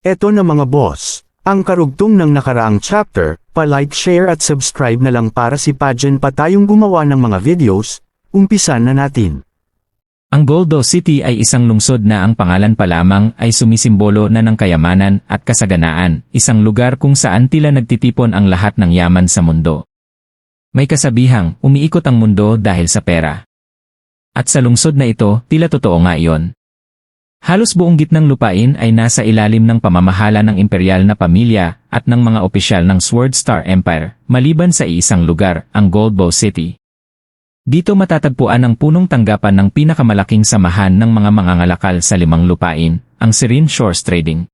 Eto na mga boss, ang karugtong ng nakaraang chapter, pa-like, share at subscribe na lang para si Pajen pa tayong gumawa ng mga videos, umpisan na natin. Ang Goldo City ay isang lungsod na ang pangalan pa lamang ay sumisimbolo na ng kayamanan at kasaganaan, isang lugar kung saan tila nagtitipon ang lahat ng yaman sa mundo. May kasabihang, umiikot ang mundo dahil sa pera. At sa lungsod na ito, tila totoo nga iyon. Halos buong gitnang lupain ay nasa ilalim ng pamamahala ng imperial na pamilya at ng mga opisyal ng Sword Star Empire, maliban sa iisang lugar, ang Goldo City. Dito matatagpuan ang punong tanggapan ng pinakamalaking samahan ng mga mangangalakal sa limang lupain, ang Serene Shores Trading.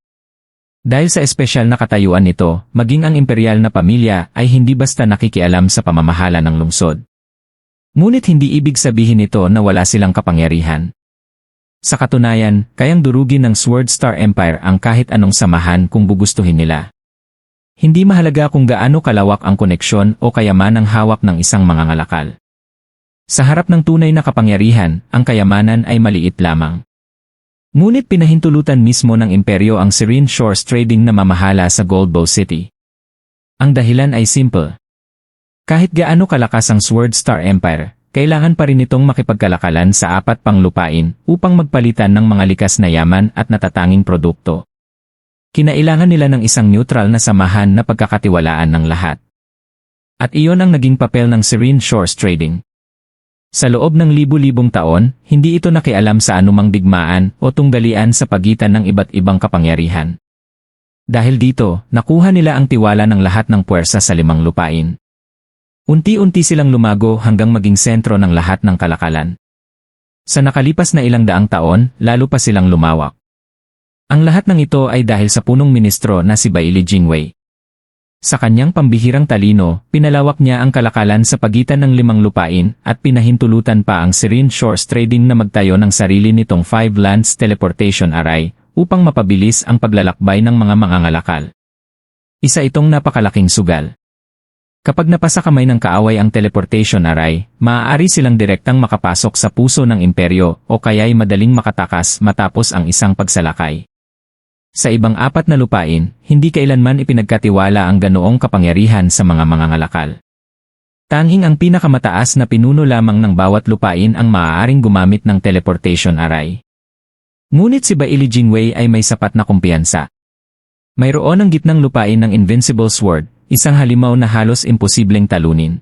Dahil sa espesyal na katayuan nito, maging ang imperial na pamilya ay hindi basta nakikialam sa pamamahala ng lungsod. Ngunit hindi ibig sabihin nito na wala silang kapangyarihan. Sa katunayan, kayang durugin ng Sword Star Empire ang kahit anong samahan kung gugustuhin nila. Hindi mahalaga kung gaano kalawak ang koneksyon o kayamanang hawak ng isang mangangalakal. Sa harap ng tunay na kapangyarihan, ang kayamanan ay maliit lamang. Ngunit pinahintulutan mismo ng imperyo ang Serene Shores Trading na mamahala sa Goldo City. Ang dahilan ay simple. Kahit gaano kalakas ang Sword Star Empire, kailangan pa rin itong makipagkalakalan sa apat pang lupain upang magpalitan ng mga likas na yaman at natatanging produkto. Kinailangan nila ng isang neutral na samahan na pagkakatiwalaan ng lahat. At iyon ang naging papel ng Serene Shores Trading. Sa loob ng libu-libong taon, hindi ito nakialam sa anumang digmaan o tunggalian sa pagitan ng iba't ibang kapangyarihan. Dahil dito, nakuha nila ang tiwala ng lahat ng puwersa sa limang lupain. Unti-unti silang lumago hanggang maging sentro ng lahat ng kalakalan. Sa nakalipas na ilang daang taon, lalo pa silang lumawak. Ang lahat ng ito ay dahil sa punong ministro na si Baili Jingwei. Sa kanyang pambihirang talino, pinalawak niya ang kalakalan sa pagitan ng limang lupain at pinahintulutan pa ang Serene Shores Trading na magtayo ng sarili nitong 5 Lands Teleportation Array upang mapabilis ang paglalakbay ng mga mangangalakal. Isa itong napakalaking sugal. Kapag napasa kamay ng kaaway ang teleportation array, maaari silang direktang makapasok sa puso ng imperyo o kaya'y madaling makatakas matapos ang isang pagsalakay. Sa ibang apat na lupain, hindi kailanman ipinagkatiwala ang ganoong kapangyarihan sa mga mangangalakal. Tanging ang pinakamataas na pinuno lamang ng bawat lupain ang maaaring gumamit ng teleportation array. Ngunit si Baili Jingwei ay may sapat na kumpiyansa. Mayroon ang gitnang lupain ng Invincible Sword, isang halimaw na halos imposibleng talunin.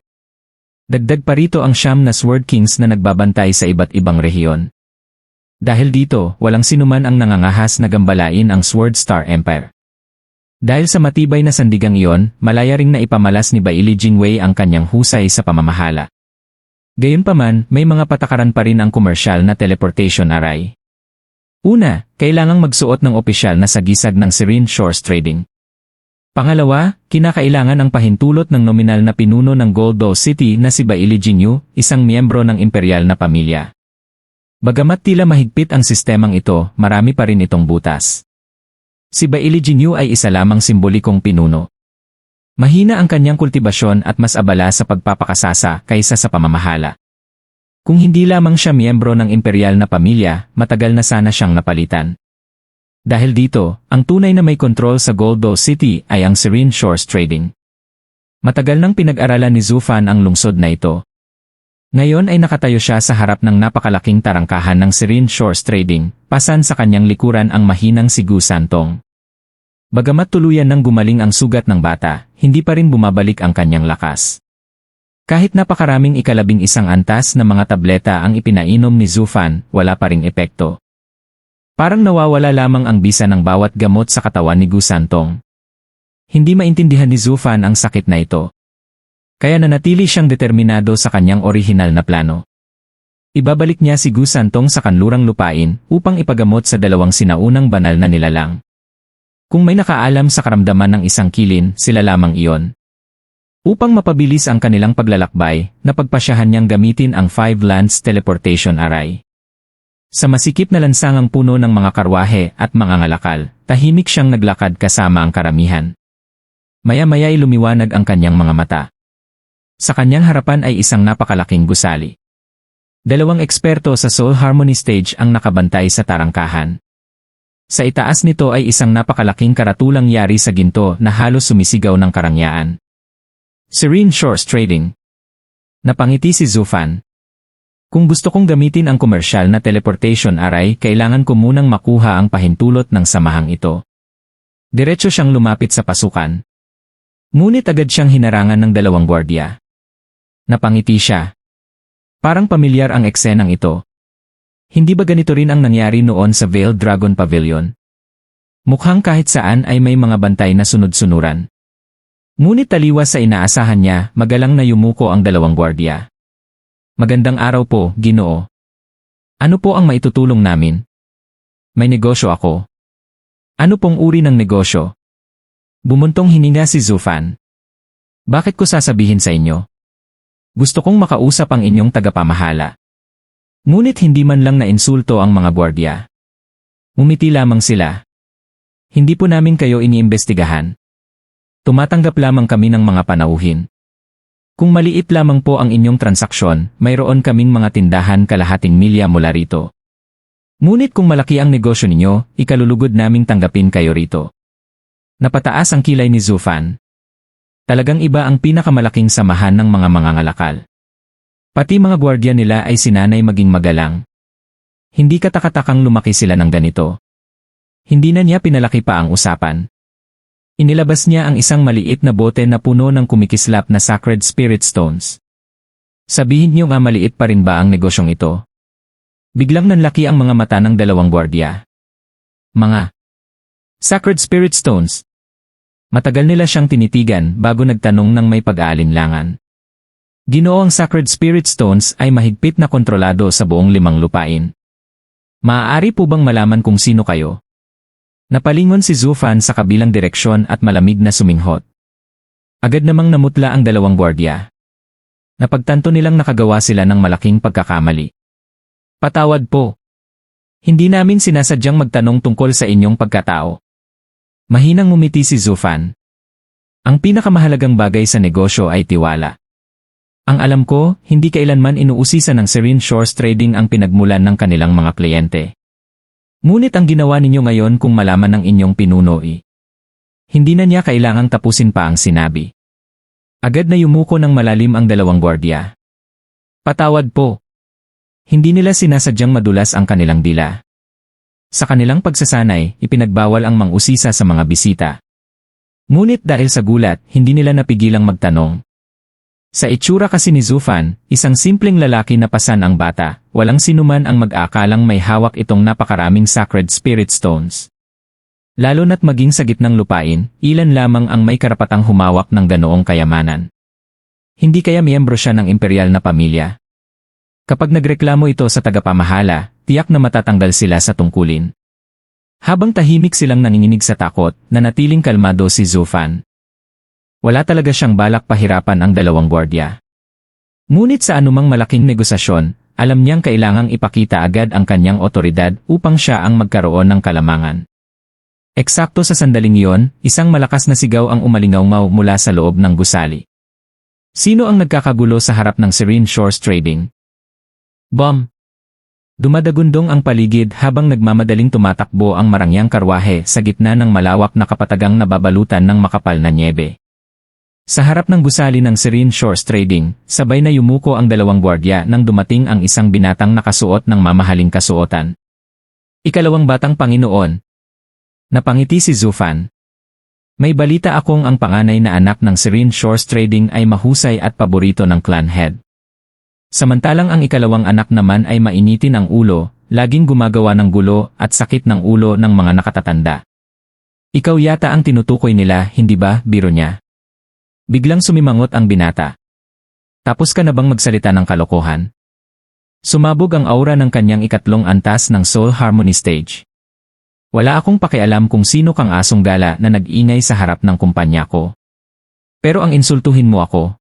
Dagdag pa rito ang 9 na Sword Kings na nagbabantay sa iba't ibang rehiyon. Dahil dito, walang sinuman ang nangangahas na gambalain ang Sword Star Empire. Dahil sa matibay na sandigang iyon, malaya ring naipamalas ni Baili Jingwei ang kanyang husay sa pamamahala. Gayunpaman, may mga patakaran pa rin ang komersyal na teleportation array. Una, kailangang magsuot ng opisyal na sagisag ng Serene Shores Trading. Pangalawa, kinakailangan ang pahintulot ng nominal na pinuno ng Goldo City na si Baili Jingyu, isang miyembro ng imperial na pamilya. Bagamat tila mahigpit ang sistemang ito, marami pa rin itong butas. Si Baili Jingyu ay isa lamang simbolikong pinuno. Mahina ang kanyang kultibasyon at mas abala sa pagpapakasasa kaysa sa pamamahala. Kung hindi lamang siya miyembro ng imperial na pamilya, matagal na sana siyang napalitan. Dahil dito, ang tunay na may kontrol sa Goldo City ay ang Serene Shores Trading. Matagal nang pinag-aralan ni Zhu Fan ang lungsod na ito. Ngayon ay nakatayo siya sa harap ng napakalaking tarangkahan ng Serene Shores Trading, pasan sa kanyang likuran ang mahinang si Gu Santong. Bagamat tuluyan nang gumaling ang sugat ng bata, hindi pa rin bumabalik ang kanyang lakas. Kahit napakaraming 11 antas na mga tableta ang ipinainom ni Zhu Fan, wala pa ring epekto. Parang nawawala lamang ang bisa ng bawat gamot sa katawan ni Gu Santong. Hindi maintindihan ni Zhu Fan ang sakit na ito. Kaya nanatili siyang determinado sa kanyang orihinal na plano. Ibabalik niya si Gu Santong sa kanlurang lupain upang ipagamot sa 2 sinaunang banal na nilalang. Kung may nakaalam sa karamdaman ng isang kilin, sila lamang iyon. Upang mapabilis ang kanilang paglalakbay, napagpasyahan niyang gamitin ang 5 Lands Teleportation Array. Sa masikip na lansangang puno ng mga karwahe at mga ngalakal, tahimik siyang naglakad kasama ang karamihan. Maya-maya ay lumiwanag ang kanyang mga mata. Sa kanyang harapan ay isang napakalaking gusali. 2 eksperto sa Soul Harmony Stage ang nakabantay sa tarangkahan. Sa itaas nito ay isang napakalaking karatulang yari sa ginto na halos sumisigaw ng karangyaan. Serene Shores Trading. Napangiti si Zufan. Kung gusto kong gamitin ang komersyal na teleportation array, kailangan ko munang makuha ang pahintulot ng samahang ito. Diretso siyang lumapit sa pasukan. Ngunit agad siyang hinarangan ng dalawang gwardiya. Napangiti siya. Parang pamilyar ang eksenang ito. Hindi ba ganito rin ang nangyari noon sa Veiled Dragon Pavilion? Mukhang kahit saan ay may mga bantay na sunod-sunuran. Ngunit taliwas sa inaasahan niya, magalang na yumuko ang dalawang gwardiya. Magandang araw po, Ginoo. Ano po ang maitutulong namin? May negosyo ako. Ano pong uri ng negosyo? Bumuntong hininga si Zufan. Bakit ko sasabihin sa inyo? Gusto kong makausap ang inyong tagapamahala. Ngunit hindi man lang nainsulto ang mga gwardiya. Umiti lamang sila. Hindi po namin kayo iniimbestigahan. Tumatanggap lamang kami ng mga panauhin. Kung maliit lamang po ang inyong transaksyon, mayroon kaming mga tindahan kalahating milya mula rito. Ngunit kung malaki ang negosyo ninyo, ikalulugod naming tanggapin kayo rito. Napataas ang kilay ni Zufan. Talagang iba ang pinakamalaking samahan ng mga mangangalakal. Pati mga gwardiya nila ay sinanay maging magalang. Hindi katakatakang lumaki sila ng ganito. Hindi na niya pinalaki pa ang usapan. Inilabas niya ang isang maliit na bote na puno ng kumikislap na Sacred Spirit Stones. Sabihin niyo nga maliit pa rin ba ang negosyong ito? Biglang nanlaki ang mga mata ng dalawang gwardiya. Mga Sacred Spirit Stones. Matagal nila siyang tinitigan bago nagtanong ng may pag-aalinlangan. Ginoo, ang Sacred Spirit Stones ay mahigpit na kontrolado sa buong 5 lupain. Maaari po bang malaman kung sino kayo? Napalingon si Zufan sa kabilang direksyon at malamig na suminghot. Agad namang namutla ang dalawang gwardiya. Napagtanto nilang nakagawa sila ng malaking pagkakamali. Patawad po. Hindi namin sinasadyang magtanong tungkol sa inyong pagkatao. Mahinang ngumiti si Zufan. Ang pinakamahalagang bagay sa negosyo ay tiwala. Ang alam ko, hindi kailanman inuusisan ng Serene Shores Trading ang pinagmulan ng kanilang mga kliyente. Ngunit ang ginawa ninyo ngayon kung malaman ng inyong pinuno hindi na niya kailangang tapusin pa ang sinabi. Agad na yumuko ng malalim ang dalawang gwardiya. Patawad po. Hindi nila sinasadyang madulas ang kanilang dila. Sa kanilang pagsasanay, ipinagbawal ang mangusisa sa mga bisita. Ngunit dahil sa gulat, hindi nila napigilang magtanong. Sa itsura kasi ni Zufan, isang simpleng lalaki na pasan ang bata, walang sinuman ang mag-aakalang may hawak itong napakaraming Sacred Spirit Stones. Lalo na't maging sa gitnang lupain, ilan lamang ang may karapatang humawak ng ganoong kayamanan. Hindi kaya miyembro siya ng imperial na pamilya? Kapag nagreklamo ito sa tagapamahala, tiyak na matatanggal sila sa tungkulin. Habang tahimik silang nanginginig sa takot, nanatiling kalmado si Zufan. Wala talaga siyang balak pahirapan ang dalawang gwardiya. Ngunit sa anumang malaking negosasyon, alam niyang kailangang ipakita agad ang kanyang otoridad upang siya ang magkaroon ng kalamangan. Eksakto sa sandaling iyon, isang malakas na sigaw ang umalingaw mula sa loob ng gusali. Sino ang nagkakagulo sa harap ng Serene Shores Trading? Bom! Dumadagundong ang paligid habang nagmamadaling tumatakbo ang marangyang karwahe sa gitna ng malawak na kapatagang nababalutan ng makapal na nyebe. Sa harap ng gusali ng Serene Shores Trading, sabay na yumuko ang dalawang gwardiya nang dumating ang isang binatang nakasuot ng mamahaling kasuotan. Ikalawang batang Panginoon. Napangiti si Zufan. May balita akong ang panganay na anak ng Serene Shores Trading ay mahusay at paborito ng clan head. Samantalang ang ikalawang anak naman ay mainitin ang ulo, laging gumagawa ng gulo at sakit ng ulo ng mga nakatatanda. Ikaw yata ang tinutukoy nila, hindi ba, biro niya? Biglang sumimangot ang binata. Tapos ka na bang magsalita ng kalokohan? Sumabog ang aura ng kanyang ikatlong antas ng Soul Harmony Stage. Wala akong pakialam kung sino kang asong gala na nag-ingay sa harap ng kumpanya ko. Pero ang insultuhin mo ako.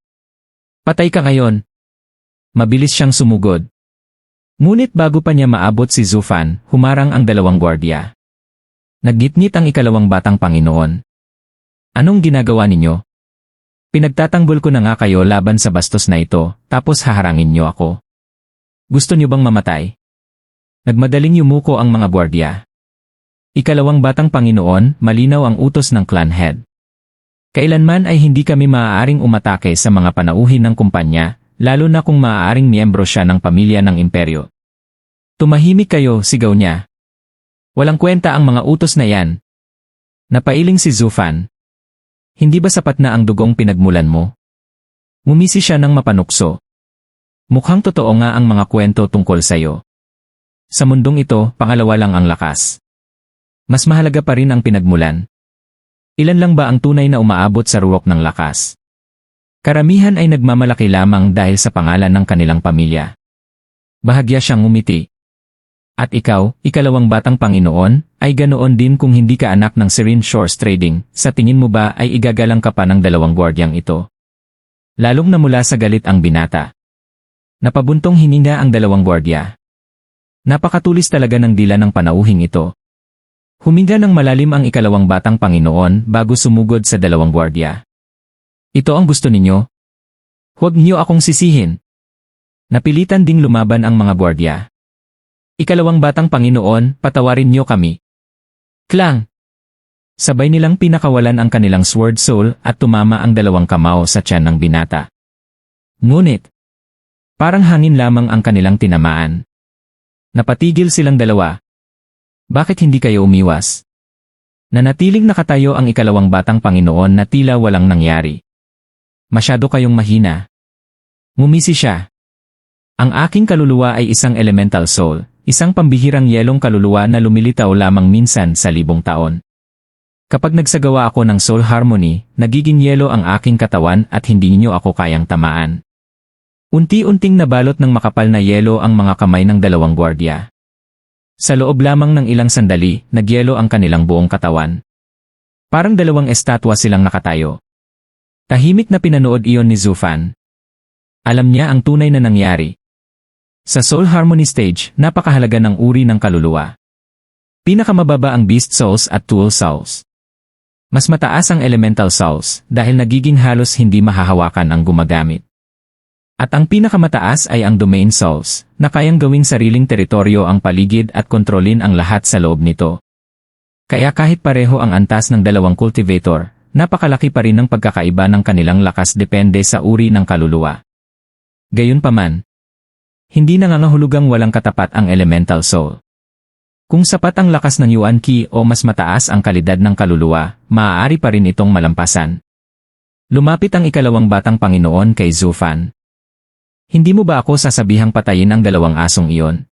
Patay ka ngayon. Mabilis siyang sumugod. Ngunit bago pa niya maabot si Zufan, humarang ang dalawang gwardiya. Naggitngit ang ikalawang batang Panginoon. Anong ginagawa ninyo? Pinagtatanggol ko na nga kayo laban sa bastos na ito, tapos haharangin niyo ako. Gusto niyo bang mamatay? Nagmadaling yumuko ang mga gwardiya. Ikalawang batang Panginoon, malinaw ang utos ng clan head. Kailanman ay hindi kami maaaring umatake sa mga panauhin ng kumpanya, lalo na kung maaaring miyembro siya ng pamilya ng imperyo. Tumahimik kayo, sigaw niya. Walang kwenta ang mga utos na yan. Napailing si Zufan. Hindi ba sapat na ang dugong pinagmulan mo? Ngumisi siya ng mapanukso. Mukhang totoo nga ang mga kwento tungkol sa'yo. Sa mundong ito, pangalawa lang ang lakas. Mas mahalaga pa rin ang pinagmulan. Ilan lang ba ang tunay na umaabot sa ruwok ng lakas? Karamihan ay nagmamalaki lamang dahil sa pangalan ng kanilang pamilya. Bahagya siyang ngumiti. At ikaw, ikalawang batang Panginoon, ay ganoon din kung hindi ka anak ng Serene Shores Trading, sa tingin mo ba ay igagalang ka pa ng dalawang gwardyang ito? Lalong namula sa galit ang binata. Napabuntong hininga ang dalawang gwardya. Napakatulis talaga ng dila ng panauhing ito. Huminga ng malalim ang ikalawang batang Panginoon bago sumugod sa dalawang gwardya. Ito ang gusto ninyo? Huwag niyo akong sisihin. Napilitan ding lumaban ang mga gwardya. Ikalawang batang Panginoon, patawarin niyo kami. Klang! Sabay nilang pinakawalan ang kanilang sword soul at tumama ang dalawang kamao sa tiyan ng binata. Ngunit, parang hangin lamang ang kanilang tinamaan. Napatigil silang dalawa. Bakit hindi kayo umiwas? Nanatiling nakatayo ang ikalawang batang Panginoon na tila walang nangyari. Masyado kayong mahina. Ngumisi siya. Ang aking kaluluwa ay isang elemental soul, isang pambihirang yelong kaluluwa na lumilitaw lamang minsan sa 1,000 taon. Kapag nagsagawa ako ng soul harmony, nagiging yelo ang aking katawan at hindi niyo ako kayang tamaan. Unti-unting nabalot ng makapal na yelo ang mga kamay ng dalawang gwardya. Sa loob lamang ng ilang sandali, nagyelo ang kanilang buong katawan. Parang dalawang estatwa silang nakatayo. Tahimik na pinanood iyon ni Zufan. Alam niya ang tunay na nangyari. Sa soul harmony stage, napakahalaga ng uri ng kaluluwa. Pinakamababa ang beast souls at tool souls. Mas mataas ang elemental souls dahil nagiging halos hindi mahahawakan ang gumagamit. At ang pinakamataas ay ang domain souls, na kayang gawing sariling teritoryo ang paligid at kontrolin ang lahat sa loob nito. Kaya kahit pareho ang antas ng dalawang cultivator, napakalaki pa rin ang pagkakaiba ng kanilang lakas depende sa uri ng kaluluwa. Gayunpaman, hindi nangangahulugang walang katapat ang elemental soul. Kung sapat ang lakas ng Yuan Qi o mas mataas ang kalidad ng kaluluwa, maaari pa rin itong malampasan. Lumapit ang ikalawang batang Panginoon kay Zufan. Hindi mo ba ako sasabihang patayin ang dalawang asong iyon?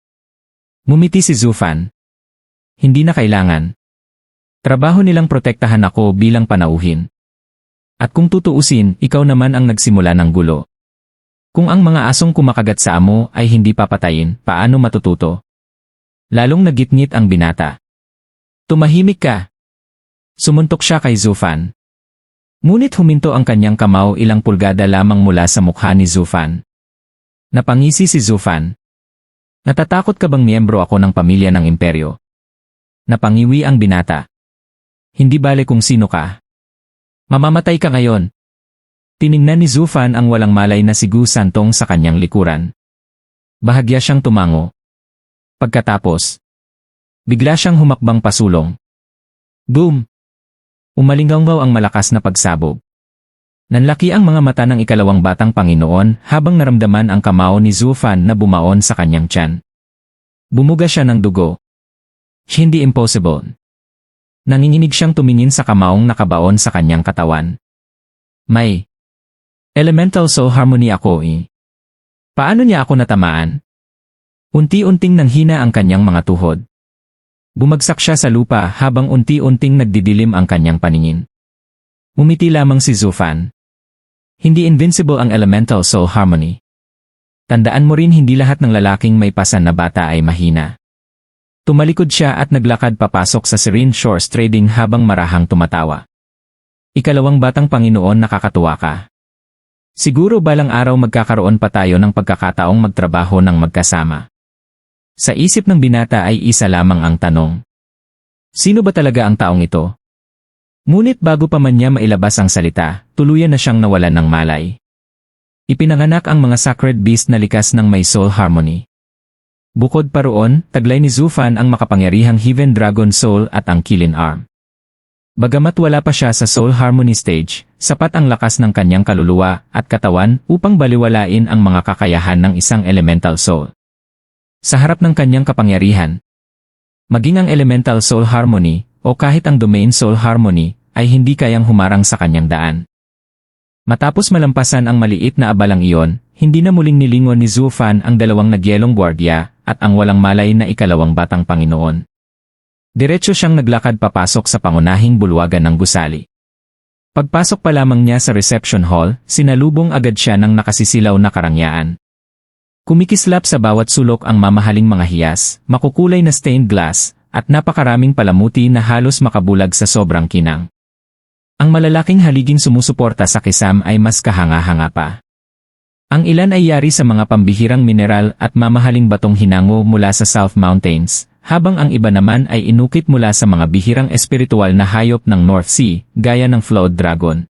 Ngumiti si Zufan. Hindi na kailangan. Trabaho nilang protektahan ako bilang panauhin. At kung tutuusin, ikaw naman ang nagsimula ng gulo. Kung ang mga asong kumakagat sa amo ay hindi papatayin, paano matututo? Lalong nagitngit ang binata. Tumahimik ka. Sumuntok siya kay Zufan. Ngunit huminto ang kanyang kamao ilang pulgada lamang mula sa mukha ni Zufan. Napangisi si Zufan. Natatakot ka bang miyembro ako ng pamilya ng imperyo? Napangiwi ang binata. Hindi bale kung sino ka. Mamamatay ka ngayon. Tiningnan ni Zufan ang walang malay na si Gu Santong sa kanyang likuran. Bahagya siyang tumango. Pagkatapos, bigla siyang humakbang pasulong. Boom! Umalinggaw ang malakas na pagsabog. Nanlaki ang mga mata ng ikalawang batang Panginoon habang naramdaman ang kamao ni Zufan na bumaon sa kanyang tiyan. Bumuga siya ng dugo. Hindi impossible. Nanginginig siyang tumingin sa kamaong nakabaon sa kanyang katawan. May elemental soul harmony ako eh. Paano niya ako natamaan? Unti-unting nanghina ang kanyang mga tuhod. Bumagsak siya sa lupa habang unti-unting nagdidilim ang kanyang paningin. Umiti lamang si Zufan. Hindi invincible ang elemental soul harmony. Tandaan mo rin hindi lahat ng lalaking may pasan na bata ay mahina. Tumalikod siya at naglakad papasok sa Serene Shores Trading habang marahang tumatawa. Ikalawang batang Panginoon, nakakatuwa ka. Siguro balang araw magkakaroon pa tayo ng pagkakataong magtrabaho ng magkasama. Sa isip ng binata ay isa lamang ang tanong. Sino ba talaga ang taong ito? Ngunit bago pa man niya mailabas ang salita, tuluyan na siyang nawalan ng malay. Ipinanganak ang mga sacred beast na likas ng may soul harmony. Bukod pa roon, taglay ni Zufan ang makapangyarihang Heaven Dragon Soul at ang Kilin Arm. Bagamat wala pa siya sa Soul Harmony stage, sapat ang lakas ng kanyang kaluluwa at katawan upang baliwalain ang mga kakayahan ng isang Elemental Soul. Sa harap ng kanyang kapangyarihan, maging ang Elemental Soul Harmony o kahit ang Domain Soul Harmony ay hindi kayang humarang sa kanyang daan. Matapos malampasan ang maliit na abalang iyon, hindi na muling nilingon ni Zufan ang dalawang nagyelong gwardiya at ang walang malay na ikalawang batang Panginoon. Diretso siyang naglakad papasok sa pangunahing bulwagan ng gusali. Pagpasok pa lamang niya sa reception hall, sinalubong agad siya ng nakasisilaw na karangyaan. Kumikislap sa bawat sulok ang mamahaling mga hiyas, makukulay na stained glass, at napakaraming palamuti na halos makabulag sa sobrang kinang. Ang malalaking haliging sumusuporta sa kisam ay mas kahanga-hanga pa. Ang ilan ay yari sa mga pambihirang mineral at mamahaling batong hinango mula sa South Mountains, habang ang iba naman ay inukit mula sa mga bihirang espiritual na hayop ng North Sea, gaya ng Flawed Dragon.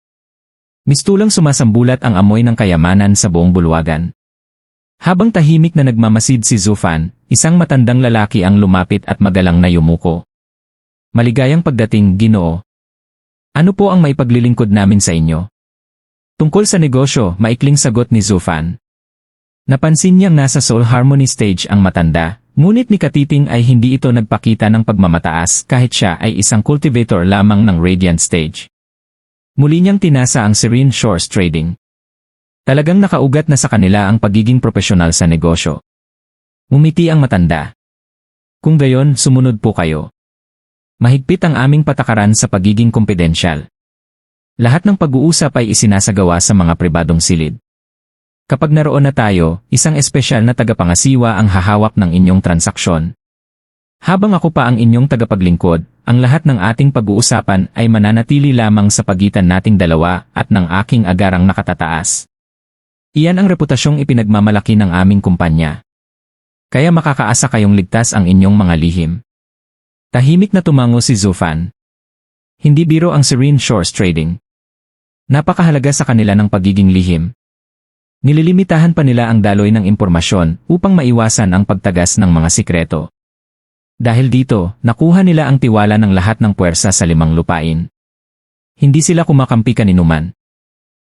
Mistulang sumasambulat ang amoy ng kayamanan sa buong bulwagan. Habang tahimik na nagmamasid si Zufan, isang matandang lalaki ang lumapit at magalang na yumuko. Maligayang pagdating, Ginoo. Ano po ang maipaglilingkod namin sa inyo? Tungkol sa negosyo, maikling sagot ni Zufan. Napansin niyang nasa Soul Harmony stage ang matanda, ngunit ni Katiting ay hindi ito nagpakita ng pagmamataas kahit siya ay isang cultivator lamang ng Radiant stage. Muli niyang tinasa ang Serene Shores Trading. Talagang nakaugat na sa kanila ang pagiging profesional sa negosyo. Umiti ang matanda. Kung gayon, sumunod po kayo. Mahigpit ang aming patakaran sa pagiging kumpidensyal. Lahat ng pag-uusap ay isinasagawa sa mga pribadong silid. Kapag naroon na tayo, isang espesyal na tagapangasiwa ang hahawak ng inyong transaksyon. Habang ako pa ang inyong tagapaglingkod, ang lahat ng ating pag-uusapan ay mananatili lamang sa pagitan nating dalawa at ng aking agarang nakatataas. Iyan ang reputasyong ipinagmamalaki ng aming kumpanya. Kaya makakaasa kayong ligtas ang inyong mga lihim. Tahimik na tumango si Zufan. Hindi biro ang Serene Shores Trading. Napakahalaga sa kanila ng pagiging lihim. Nililimitahan pa nila ang daloy ng impormasyon upang maiwasan ang pagtagas ng mga sikreto. Dahil dito, nakuha nila ang tiwala ng lahat ng puwersa sa 5 lupain. Hindi sila kumakampi kaninuman.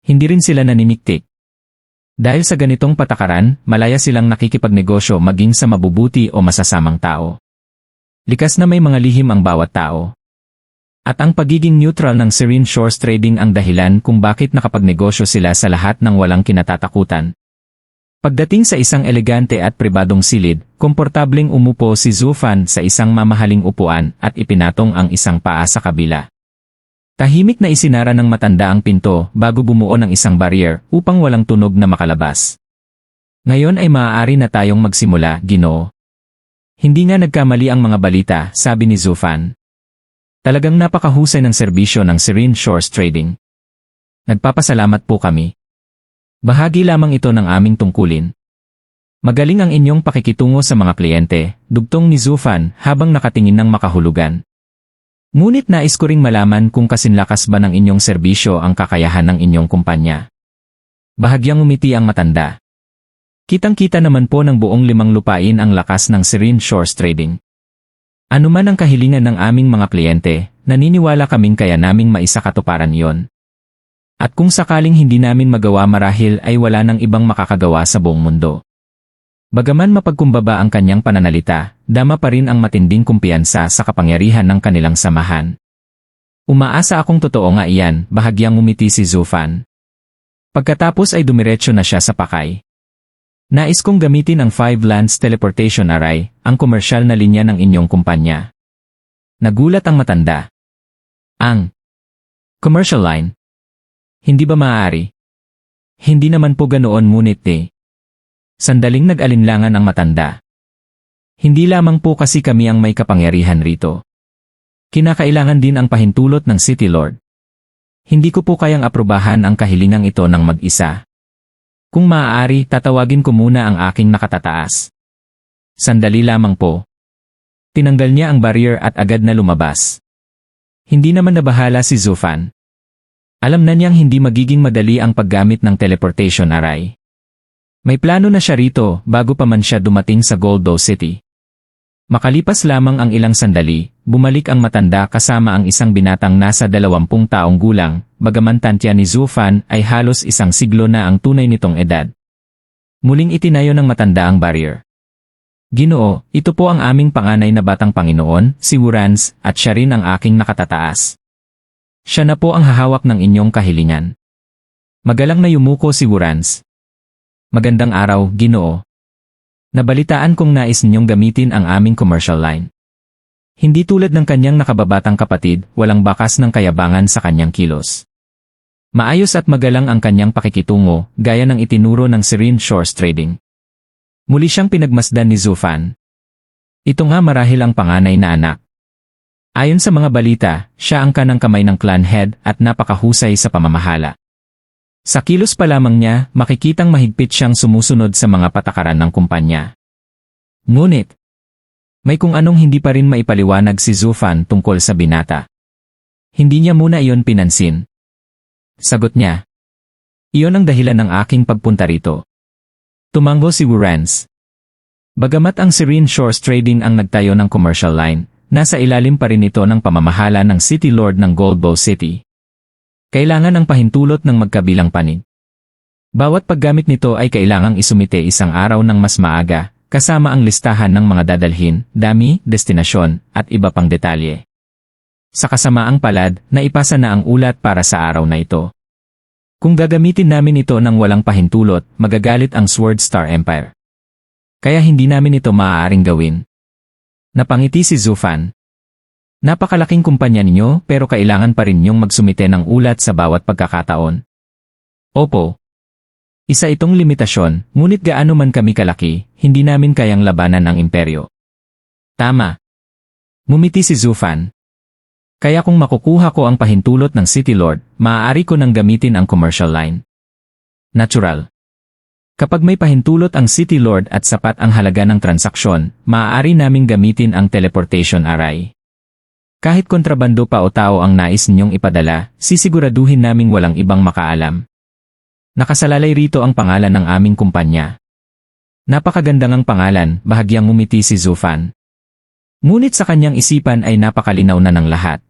Hindi rin sila nanimiktik. Dahil sa ganitong patakaran, malaya silang nakikipagnegosyo maging sa mabubuti o masasamang tao. Likas na may mga lihim ang bawat tao. At ang pagiging neutral ng Serene Shores Trading ang dahilan kung bakit nakapagnegosyo sila sa lahat ng walang kinatatakutan. Pagdating sa isang elegante at pribadong silid, komportableng umupo si Zufan sa isang mamahaling upuan at ipinatong ang isang paa sa kabila. Tahimik na isinara ng matanda ang pinto bago bumuo ng isang barrier upang walang tunog na makalabas. Ngayon ay maaari na tayong magsimula, Ginoo. Hindi nga nagkamali ang mga balita, sabi ni Zufan. Talagang napakahusay ng serbisyo ng Serene Shores Trading. Nagpapasalamat po kami. Bahagi lamang ito ng aming tungkulin. Magaling ang inyong pakikitungo sa mga kliyente, dugtong ni Zufan habang nakatingin ng makahulugan. Ngunit nais ko ring malaman kung kasinlakas ba ng inyong serbisyo ang kakayahan ng inyong kumpanya. Bahagyang umiti ang matanda. Kitang-kita naman po ng buong 5 lupain ang lakas ng Serene Shores Trading. Ano man ang kahilingan ng aming mga kliyente, naniniwala kaming kaya naming maisakatuparan iyon. At kung sakaling hindi namin magawa marahil ay wala nang ibang makakagawa sa buong mundo. Bagaman mapagkumbaba ang kanyang pananalita, dama pa rin ang matinding kumpiyansa sa kapangyarihan ng kanilang samahan. Umaasa akong totoo nga iyan, bahagyang umiti si Zufan. Pagkatapos ay dumiretso na siya sa pakay. Nais kong gamitin ang 5 Lands Teleportation Array, ang komersyal na linya ng inyong kumpanya. Nagulat ang matanda. Ang commercial line? Hindi ba maaari? Hindi naman po ganoon ngunit Sandaling nag-alinlangan ang matanda. Hindi lamang po kasi kami ang may kapangyarihan rito. Kinakailangan din ang pahintulot ng City Lord. Hindi ko po kayang aprobahan ang kahilingang ito ng mag-isa. Kung maaari, tatawagin ko muna ang aking nakatataas. Sandali lamang po. Tinanggal niya ang barrier at agad na lumabas. Hindi naman nabahala si Zufan. Alam na niyang hindi magiging madali ang paggamit ng teleportation array. May plano na siya rito bago pa man siya dumating sa Goldo City. Makalipas lamang ang ilang sandali, bumalik ang matanda kasama ang isang binatang nasa 20 taong gulang, bagaman tantya ni Zufan ay halos isang siglo na ang tunay nitong edad. Muling itinayo ng matanda ang barrier. Ginoo, ito po ang aming panganay na batang Panginoon, si Wurans, at siya rin ang aking nakatataas. Siya na po ang hahawak ng inyong kahilingan. Magalang na yumuko si Wurans. Magandang araw, Ginoo. Nabalitaan kong nais ninyong gamitin ang aming commercial line. Hindi tulad ng kanyang nakababatang kapatid, walang bakas ng kayabangan sa kanyang kilos. Maayos at magalang ang kanyang pakikitungo, gaya ng itinuro ng Serene Shores Trading. Muli siyang pinagmasdan ni Zufan. Ito nga marahil ang panganay na anak. Ayon sa mga balita, siya ang kanang kamay ng clan head at napakahusay sa pamamahala. Sa kilos pa lamang niya, makikitang mahigpit siyang sumusunod sa mga patakaran ng kumpanya. Ngunit, may kung anong hindi pa rin maipaliwanag si Zufan tungkol sa binata. Hindi niya muna iyon pinansin. Sagot niya, iyon ang dahilan ng aking pagpunta rito. Tumango si Wurans. Bagamat ang Serene Shores Trading ang nagtayo ng commercial line, nasa ilalim pa rin ito ng pamamahala ng City Lord ng Goldo City. Kailangan ng pahintulot ng magkabilang panig. Bawat paggamit nito ay kailangang isumite isang araw ng mas maaga, kasama ang listahan ng mga dadalhin, dami, destinasyon, at iba pang detalye. Sa kasamaang palad, naipasa na ang ulat para sa araw na ito. Kung gagamitin namin ito ng walang pahintulot, magagalit ang Sword Star Empire. Kaya hindi namin ito maaaring gawin. Napangiti si Zufan. Napakalaking kumpanya ninyo pero kailangan pa rin niyong magsumite ng ulat sa bawat pagkakataon. Opo. Isa itong limitasyon, ngunit gaano man kami kalaki, hindi namin kayang labanan ang imperyo. Tama. Ngumiti si Zufan. Kaya kung makukuha ko ang pahintulot ng City Lord, maaari ko nang gamitin ang commercial line. Natural. Kapag may pahintulot ang City Lord at sapat ang halaga ng transaksyon, maaari naming gamitin ang teleportation array. Kahit kontrabando pa o tao ang nais ninyong ipadala, sisiguraduhin naming walang ibang makaalam. Nakasalalay rito ang pangalan ng aming kumpanya. Napakagandang ang pangalan, bahagyang ngumiti si Zufan. Ngunit sa kanyang isipan ay napakalinaw na ng lahat.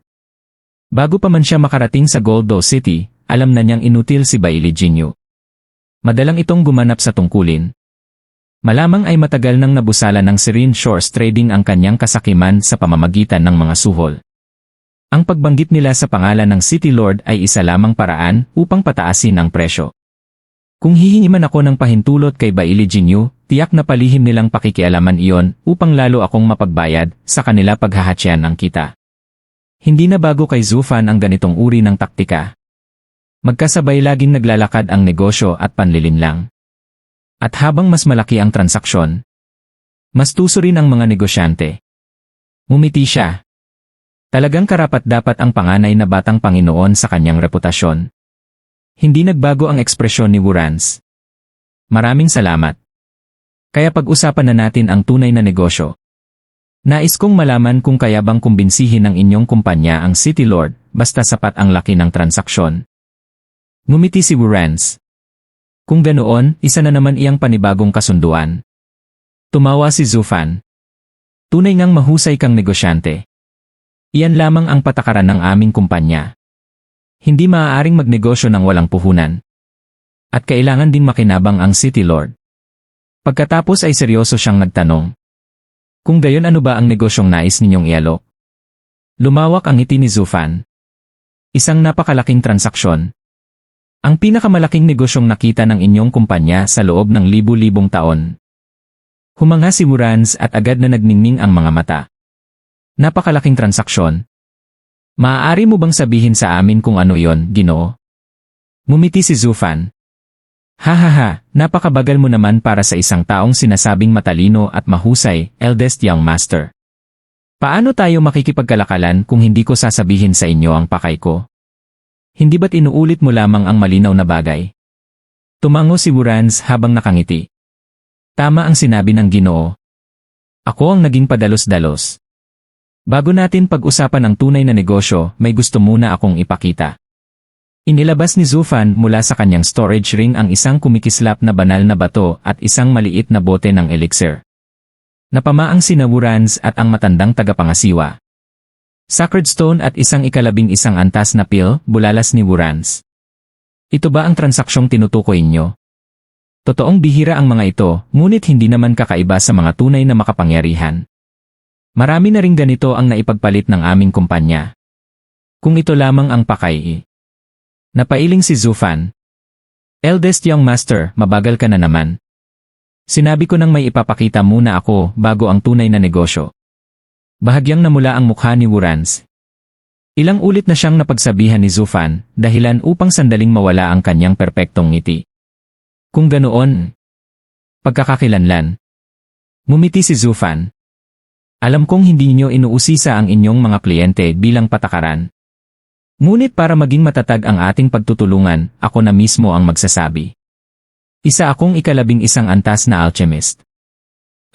Bago pa man siya makarating sa Goldo City, alam na niyang inutil si Bailey Jinyu. Madalang itong gumanap sa tungkulin. Malamang ay matagal nang nabusala ng Serene Shores Trading ang kanyang kasakiman sa pamamagitan ng mga suhol. Ang pagbanggit nila sa pangalan ng City Lord ay isa lamang paraan upang pataasin ang presyo. Kung hihingi man ako ng pahintulot kay Bailey Jinyu, tiyak na palihim nilang pakikialaman iyon upang lalo akong mapagbayad sa kanila paghahatsyan ng kita. Hindi na bago kay Zufan ang ganitong uri ng taktika. Magkasabay laging naglalakad ang negosyo at panlilinlang. At habang mas malaki ang transaksyon, mas tuso rin ang mga negosyante. Ngumiti siya. Talagang karapat-dapat ang panganay na batang Panginoon sa kanyang reputasyon. Hindi nagbago ang ekspresyon ni Wurans. Maraming salamat. Kaya pag-usapan na natin ang tunay na negosyo. Nais kong malaman kung kaya bang kumbinsihin ng inyong kumpanya ang City Lord basta sapat ang laki ng transaksyon. Ngumiti si Wurans. Kung ganoon, isa na naman iyang panibagong kasunduan. Tumawa si Zufan. Tunay ngang mahusay kang negosyante. Iyan lamang ang patakaran ng aming kumpanya. Hindi maaaring magnegosyo ng walang puhunan. At kailangan din makinabang ang City Lord. Pagkatapos ay seryoso siyang nagtanong. Kung gayon ano ba ang negosyong nais ninyong ialok? Lumawak ang ngiti ni Zufan. Isang napakalaking transaksyon. Ang pinakamalaking negosyong nakita ng inyong kumpanya sa loob ng libu-libong taon. Humanga si Wurans at agad na nagningning ang mga mata. Napakalaking transaksyon. Maaari mo bang sabihin sa amin kung ano iyon, Ginoo? Ngumiti si Zufan. Hahaha, napakabagal mo naman para sa isang taong sinasabing matalino at mahusay, eldest young master. Paano tayo makikipagkalakalan kung hindi ko sasabihin sa inyo ang pakay ko? Hindi ba't inuulit mo lamang ang malinaw na bagay? Tumango si Wurans habang nakangiti. Tama ang sinabi ng Ginoo. Ako ang naging padalos-dalos. Bago natin pag-usapan ang tunay na negosyo, may gusto muna akong ipakita. Inilabas ni Zufan mula sa kanyang storage ring ang isang kumikislap na banal na bato at isang maliit na bote ng elixir. Napamaang sina Wurans at ang matandang tagapangasiwa. Sacred Stone at isang 11 antas na pill, bulalas ni Wurans. Ito ba ang transaksyong tinutukoy nyo? Totoong bihira ang mga ito, ngunit hindi naman kakaiba sa mga tunay na makapangyarihan. Marami na ring ganito ang naipagpalit ng aming kumpanya. Kung ito lamang ang pakay. Napailing si Zufan. Eldest Young Master, mabagal ka na naman. Sinabi ko nang may ipapakita muna ako bago ang tunay na negosyo. Bahagyang namula ang mukha ni Wurans. Ilang ulit na siyang napagsabihan ni Zufan, dahilan upang sandaling mawala ang kanyang perpektong ngiti. Kung ganoon, pagkakakilanlan. Ngumiti si Zufan. Alam kong hindi niyo inuusisa ang inyong mga kliyente bilang patakaran. Ngunit para maging matatag ang ating pagtutulungan, ako na mismo ang magsasabi. Isa akong 11 antas na alchemist.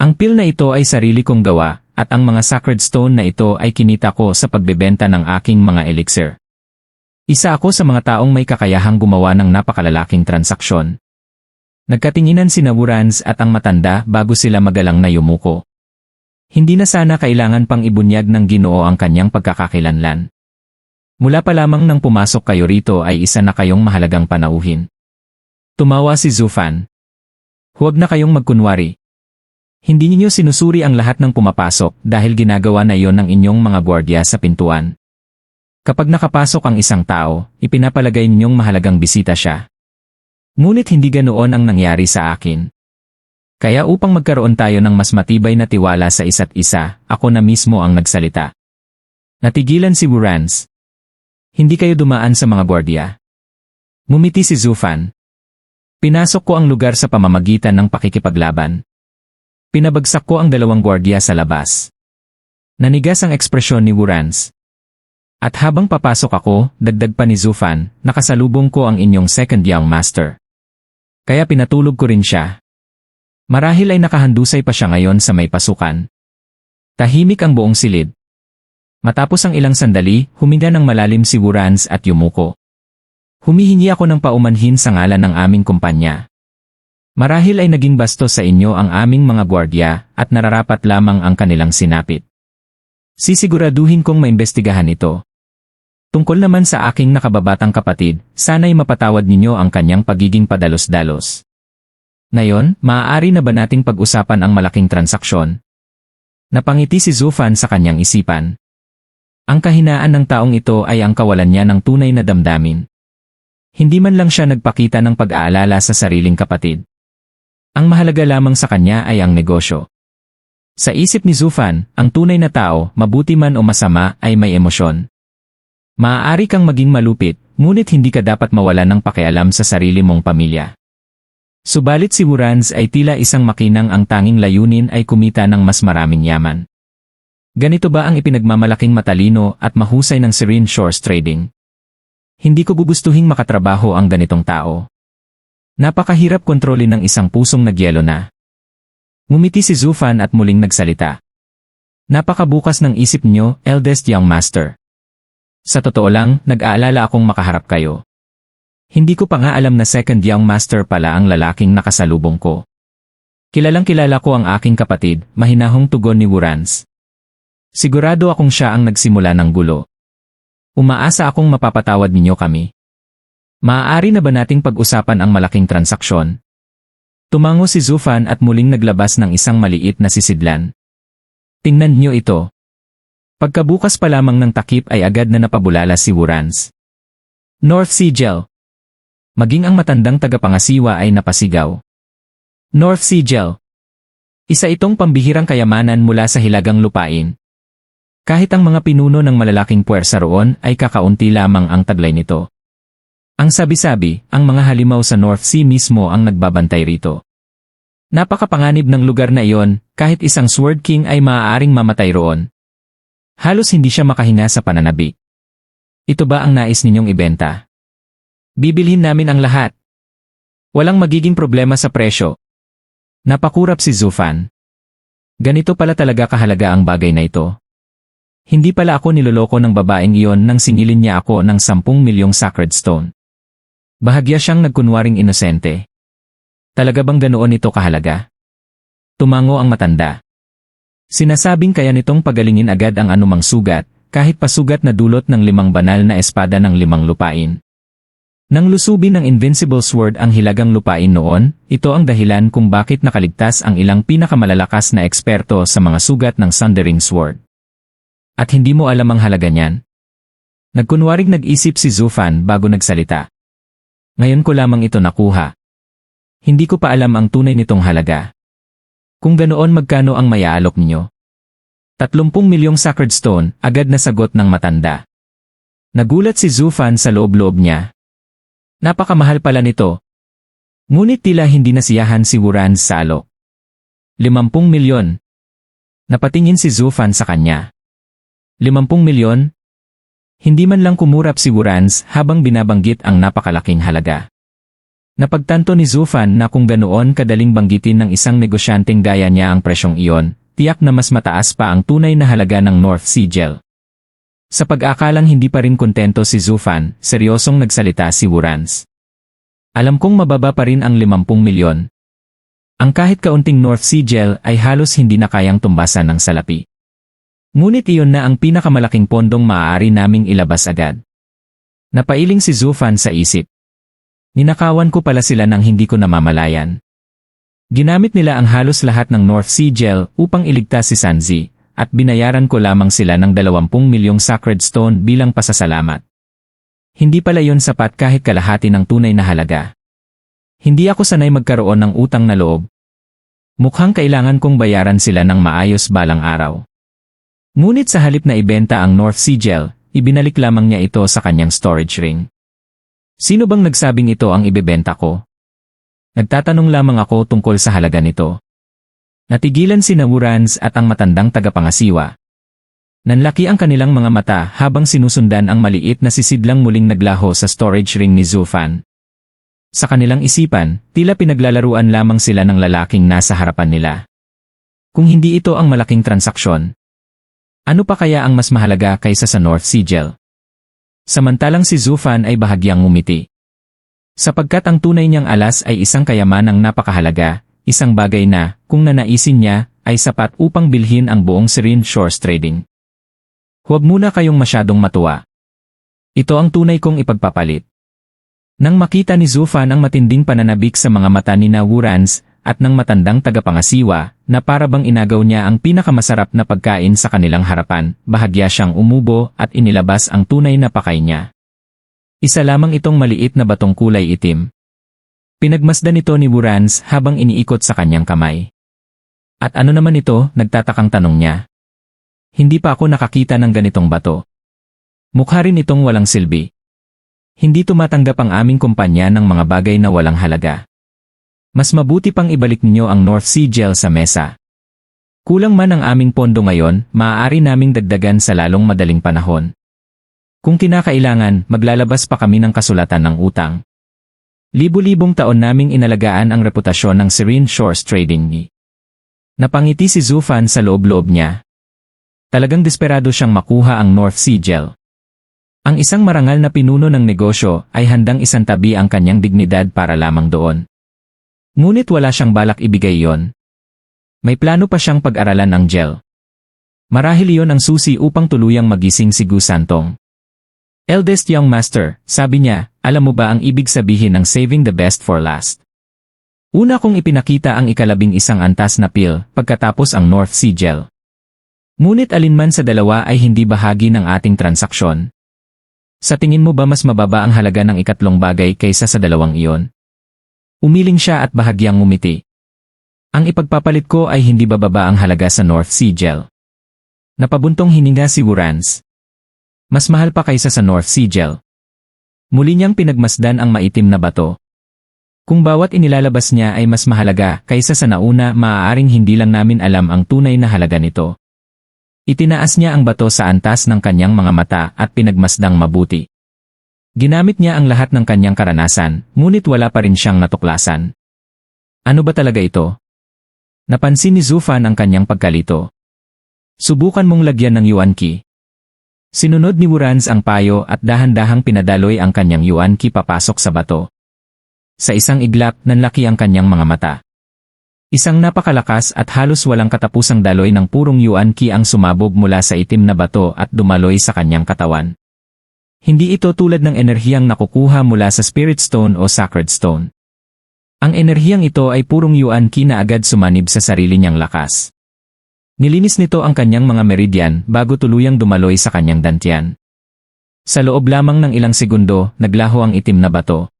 Ang pill na ito ay sarili kong gawa, at ang mga sacred stone na ito ay kinita ko sa pagbebenta ng aking mga elixir. Isa ako sa mga taong may kakayahang gumawa ng napakalalaking transaksyon. Nagkatinginan sina Wurans at ang matanda bago sila magalang na yumuko. Hindi na sana kailangan pang ibunyag ng Ginoo ang kanyang pagkakakilanlan. Mula pa lamang nang pumasok kayo rito ay isa na kayong mahalagang panauhin. Tumawa si Zufan. Huwag na kayong magkunwari. Hindi ninyo sinusuri ang lahat ng pumapasok dahil ginagawa na iyon ng inyong mga gwardiya sa pintuan. Kapag nakapasok ang isang tao, ipinapalagay ninyong mahalagang bisita siya. Ngunit hindi ganoon ang nangyari sa akin. Kaya upang magkaroon tayo ng mas matibay na tiwala sa isa't isa, ako na mismo ang nagsalita. Natigilan si Wurans. Hindi kayo dumaan sa mga gwardiya. Ngumiti si Zufan. Pinasok ko ang lugar sa pamamagitan ng pakikipaglaban. Pinabagsak ko ang 2 gwardiya sa labas. Nanigas ang ekspresyon ni Wurans. At habang papasok ako, dagdag pa ni Zufan, nakasalubong ko ang inyong second young master. Kaya pinatulog ko rin siya. Marahil ay nakahandusay pa siya ngayon sa may pasukan. Tahimik ang buong silid. Matapos ang ilang sandali, huminga ng malalim si Wurans at yumuko. Humihingi ako ng paumanhin sa ngalan ng aming kumpanya. Marahil ay naging bastos sa inyo ang aming mga gwardiya at nararapat lamang ang kanilang sinapit. Sisiguraduhin kong maimbestigahan ito. Tungkol naman sa aking nakababatang kapatid, sana'y mapatawad ninyo ang kanyang pagiging padalos-dalos. Ngayon, maaari na ba nating pag-usapan ang malaking transaksyon? Napangiti si Zufan sa kanyang isipan. Ang kahinaan ng taong ito ay ang kawalan niya ng tunay na damdamin. Hindi man lang siya nagpakita ng pag-aalala sa sariling kapatid. Ang mahalaga lamang sa kanya ay ang negosyo. Sa isip ni Zufan, ang tunay na tao, mabuti man o masama, ay may emosyon. Maaari kang maging malupit, ngunit hindi ka dapat mawala ng pakialam sa sarili mong pamilya. Subalit si Wurans ay tila isang makinang ang tanging layunin ay kumita ng mas maraming yaman. Ganito ba ang ipinagmamalaking matalino at mahusay ng Serene Shores Trading? Hindi ko gugustuhing makatrabaho ang ganitong tao. Napakahirap kontrolin ng isang pusong nagyelo na. Ngumiti si Zufan at muling nagsalita. Napakabukas ng isip niyo, eldest young master. Sa totoo lang, nag-aalala akong makaharap kayo. Hindi ko pa nga alam na second young master pala ang lalaking nakasalubong ko. Kilalang kilala ko ang aking kapatid, mahinahong tugon ni Wurans. Sigurado akong siya ang nagsimula ng gulo. Umaasa akong mapapatawad ninyo kami. Maaari na ba nating pag-usapan ang malaking transaksyon? Tumango si Zufan at muling naglabas ng isang maliit na sisidlan. Tingnan niyo ito. Pagkabukas pa lamang ng takip ay agad na napabulala si Wurans. North Sigil. Maging ang matandang tagapangasiwa ay napasigaw. North Sigil. Isa itong pambihirang kayamanan mula sa hilagang lupain. Kahit ang mga pinuno ng malalaking puwersa roon ay kakaunti lamang ang taglay nito. Ang sabi-sabi, ang mga halimaw sa North Sea mismo ang nagbabantay rito. Napakapanganib ng lugar na iyon, kahit isang Sword King ay maaaring mamatay roon. Halos hindi siya makahinga sa pananabik. Ito ba ang nais ninyong ibenta? Bibilhin namin ang lahat. Walang magiging problema sa presyo. Napakurap si Zufan. Ganito pala talaga kahalaga ang bagay na ito. Hindi pala ako niloloko ng babaeng iyon nang singilin niya ako ng 10 milyong sacred stone. Bahagya siyang nagkunwaring inosente. Talaga bang ganoon ito kahalaga? Tumango ang matanda. Sinasabing kaya nitong pagalingin agad ang anumang sugat, kahit pasugat na dulot ng 5 banal na espada ng 5 lupain. Nang lusubin ng Invincible Sword ang hilagang lupain noon, ito ang dahilan kung bakit nakaligtas ang ilang pinakamalalakas na eksperto sa mga sugat ng Sundering Sword. At hindi mo alam ang halaga niyan? Nagkunwaring nag-isip si Zufan bago nagsalita. Ngayon ko lamang ito nakuha. Hindi ko pa alam ang tunay nitong halaga. Kung ganoon magkano ang mayaalok ninyo? 30 milyong Sacred Stone, agad na sagot ng matanda. Nagulat si Zufan sa loob-loob niya. Napakamahal pala nito. Ngunit tila hindi nasiyahan si Wuran sa alok. 50 milyon. Napatingin si Zufan sa kanya. 50 milyon? Hindi man lang kumurap si Wurans habang binabanggit ang napakalaking halaga. Napagtanto ni Zufan na kung ganoon kadaling banggitin ng isang negosyanteng gaya niya ang presyong iyon, tiyak na mas mataas pa ang tunay na halaga ng North Sea Gel. Sa pag-akalang hindi pa rin kontento si Zufan, seryosong nagsalita si Wurans. Alam kong mababa pa rin ang 50 milyon. Ang kahit kaunting North Sea Gel ay halos hindi na kayang tumbasan ng salapi. Ngunit iyon na ang pinakamalaking pondong maaari naming ilabas agad. Napailing si Zufan sa isip. Ninakawan ko pala sila nang hindi ko namamalayan. Ginamit nila ang halos lahat ng North Sea Gel upang iligtas si Sanzi, at binayaran ko lamang sila ng 20 milyong Sacred Stone bilang pasasalamat. Hindi pala yon sapat kahit kalahati ng tunay na halaga. Hindi ako sanay magkaroon ng utang na loob. Mukhang kailangan kong bayaran sila ng maayos balang araw. Ngunit sa halip na ibenta ang North Sea Gel, ibinalik lamang niya ito sa kanyang storage ring. Sino bang nagsabing ito ang ibebenta ko? Nagtatanong lamang ako tungkol sa halaga nito. Natigilan si Wurans at ang matandang tagapangasiwa. Nanlaki ang kanilang mga mata habang sinusundan ang maliit na sisidlang muling naglaho sa storage ring ni Zufan. Sa kanilang isipan, tila pinaglalaruan lamang sila ng lalaking nasa harapan nila. Kung hindi ito ang malaking transaksyon, ano pa kaya ang mas mahalaga kaysa sa North Sea Gel? Samantalang si Zufan ay bahagyang ngumiti. Sapagkat ang tunay niyang alas ay isang kayamanang napakahalaga, isang bagay na, kung nanaisin niya, ay sapat upang bilhin ang buong Serene Shores Trading. Huwag muna kayong masyadong matuwa. Ito ang tunay kong ipagpapalit. Nang makita ni Zufan ang matinding pananabik sa mga mata ni Wurans at ng matandang tagapangasiwa, na para bang inagaw niya ang pinakamasarap na pagkain sa kanilang harapan, bahagya siyang umubo at inilabas ang tunay na pakay niya. Isa lamang itong maliit na batong kulay itim. Pinagmasdan ito ni Wurans habang iniikot sa kanyang kamay. At ano naman ito, nagtatakang tanong niya. Hindi pa ako nakakita ng ganitong bato. Mukha rin itong walang silbi. Hindi tumatanggap ang aming kumpanya ng mga bagay na walang halaga. Mas mabuti pang ibalik ninyo ang North Sea Gel sa mesa. Kulang man ang aming pondo ngayon, maaari naming dagdagan sa lalong madaling panahon. Kung kinakailangan, maglalabas pa kami ng kasulatan ng utang. Libo-libong taon naming inalagaan ang reputasyon ng Serene Shores Trading. Napangiti si Zufan sa loob-loob niya. Talagang desperado siyang makuha ang North Sea Gel. Ang isang marangal na pinuno ng negosyo ay handang isantabi ang kanyang dignidad para lamang doon. Ngunit wala siyang balak ibigay yon. May plano pa siyang pag-aralan ng gel. Marahil iyon ang susi upang tuluyang magising si Gu Santong. Eldest young master, sabi niya, alam mo ba ang ibig sabihin ng saving the best for last? Una kong ipinakita ang 11 antas na pill pagkatapos ang North Sea Gel. Ngunit alinman sa dalawa ay hindi bahagi ng ating transaksyon. Sa tingin mo ba mas mababa ang halaga ng ikatlong bagay kaysa sa dalawang iyon? Umiling siya at bahagyang ngumiti. Ang ipagpapalit ko ay hindi bababa ang halaga sa North Sea Gel. Napabuntong hininga si Wurans. Mas mahal pa kaysa sa North Sea Gel. Muli niyang pinagmasdan ang maitim na bato. Kung bawat inilalabas niya ay mas mahalaga kaysa sa nauna, maaaring hindi lang namin alam ang tunay na halaga nito. Itinaas niya ang bato sa antas ng kanyang mga mata at pinagmasdang mabuti. Ginamit niya ang lahat ng kanyang karanasan, ngunit wala pa rin siyang natuklasan. Ano ba talaga ito? Napansin ni Zufan ang kanyang pagkalito. Subukan mong lagyan ng yuan key. Sinunod ni Wurans ang payo at dahan-dahang pinadaloy ang kanyang yuan ki papasok sa bato. Sa isang iglap, nanlaki ang kanyang mga mata. Isang napakalakas at halos walang katapusang daloy ng purong yuan ki ang sumabog mula sa itim na bato at dumaloy sa kanyang katawan. Hindi ito tulad ng enerhiyang nakukuha mula sa Spirit Stone o Sacred Stone. Ang enerhiyang ito ay purong yuan ki na agad sumanib sa sarili niyang lakas. Nilinis nito ang kanyang mga meridian bago tuluyang dumaloy sa kanyang dantian. Sa loob lamang ng ilang segundo, naglaho ang itim na bato.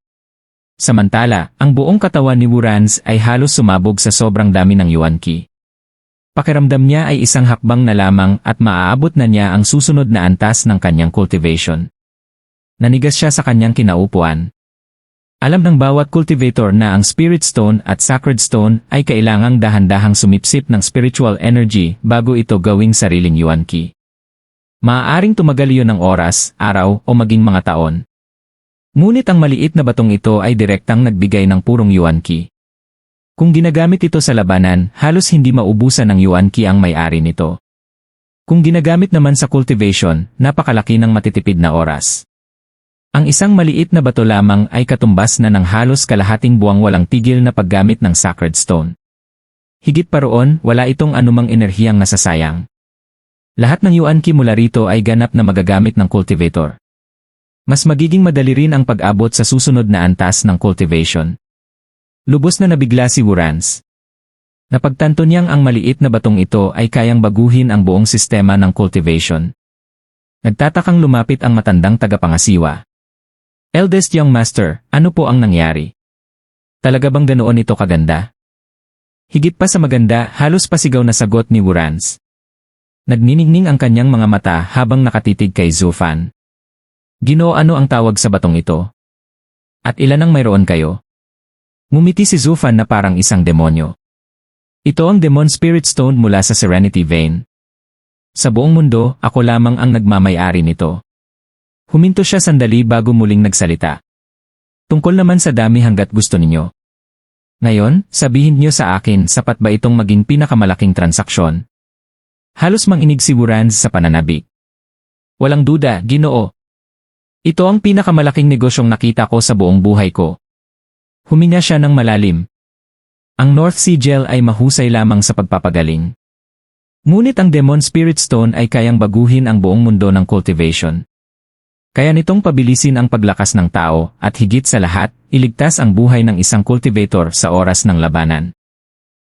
Samantala, ang buong katawan ni Wurans ay halos sumabog sa sobrang dami ng yuan ki. Pakiramdam niya ay isang hakbang na lamang at maaabot na niya ang susunod na antas ng kanyang cultivation. Nanigas siya sa kanyang kinaupuan. Alam ng bawat cultivator na ang Spirit Stone at Sacred Stone ay kailangang dahan-dahang sumipsip ng spiritual energy bago ito gawing sariling yuan ki. Maaaring tumagal iyon ng oras, araw o maging mga taon. Ngunit ang maliit na batong ito ay direktang nagbigay ng purong yuan ki. Kung ginagamit ito sa labanan, halos hindi maubusan ng yuan ki ang may-ari nito. Kung ginagamit naman sa cultivation, napakalaki ng matitipid na oras. Ang isang maliit na bato lamang ay katumbas na ng halos kalahating buwang walang tigil na paggamit ng Sacred Stone. Higit pa roon, wala itong anumang enerhiyang nasasayang. Lahat ng yuan ki mula rito ay ganap na magagamit ng cultivator. Mas magiging madali rin ang pag-abot sa susunod na antas ng cultivation. Lubos na nabigla si Wurans. Napagtanto niyang ang maliit na batong ito ay kayang baguhin ang buong sistema ng cultivation. Nagtatakang lumapit ang matandang tagapangasiwa. Eldest Young Master, ano po ang nangyari? Talaga bang ganoon ito kaganda? Higit pa sa maganda, halos pasigaw na sagot ni Wurans. Nagniningning ang kanyang mga mata habang nakatitig kay Zufan. Ginoo, ano ang tawag sa batong ito? At ilan ang mayroon kayo? Ngumiti si Zufan na parang isang demonyo. Ito ang Demon Spirit Stone mula sa Serenity Vein. Sa buong mundo, ako lamang ang nagmamay-ari nito. Huminto siya sandali bago muling nagsalita. Tungkol naman sa dami hanggat gusto ninyo. Ngayon, sabihin niyo sa akin, sapat ba itong maging pinakamalaking transaksyon? Halos manginig si Wurans sa pananabik. Walang duda, Ginoo. Ito ang pinakamalaking negosyong nakita ko sa buong buhay ko. Huminga siya ng malalim. Ang North Sea Gel ay mahusay lamang sa pagpapagaling. Ngunit ang Demon Spirit Stone ay kayang baguhin ang buong mundo ng cultivation. Kaya nitong pabilisin ang paglakas ng tao at higit sa lahat, iligtas ang buhay ng isang cultivator sa oras ng labanan.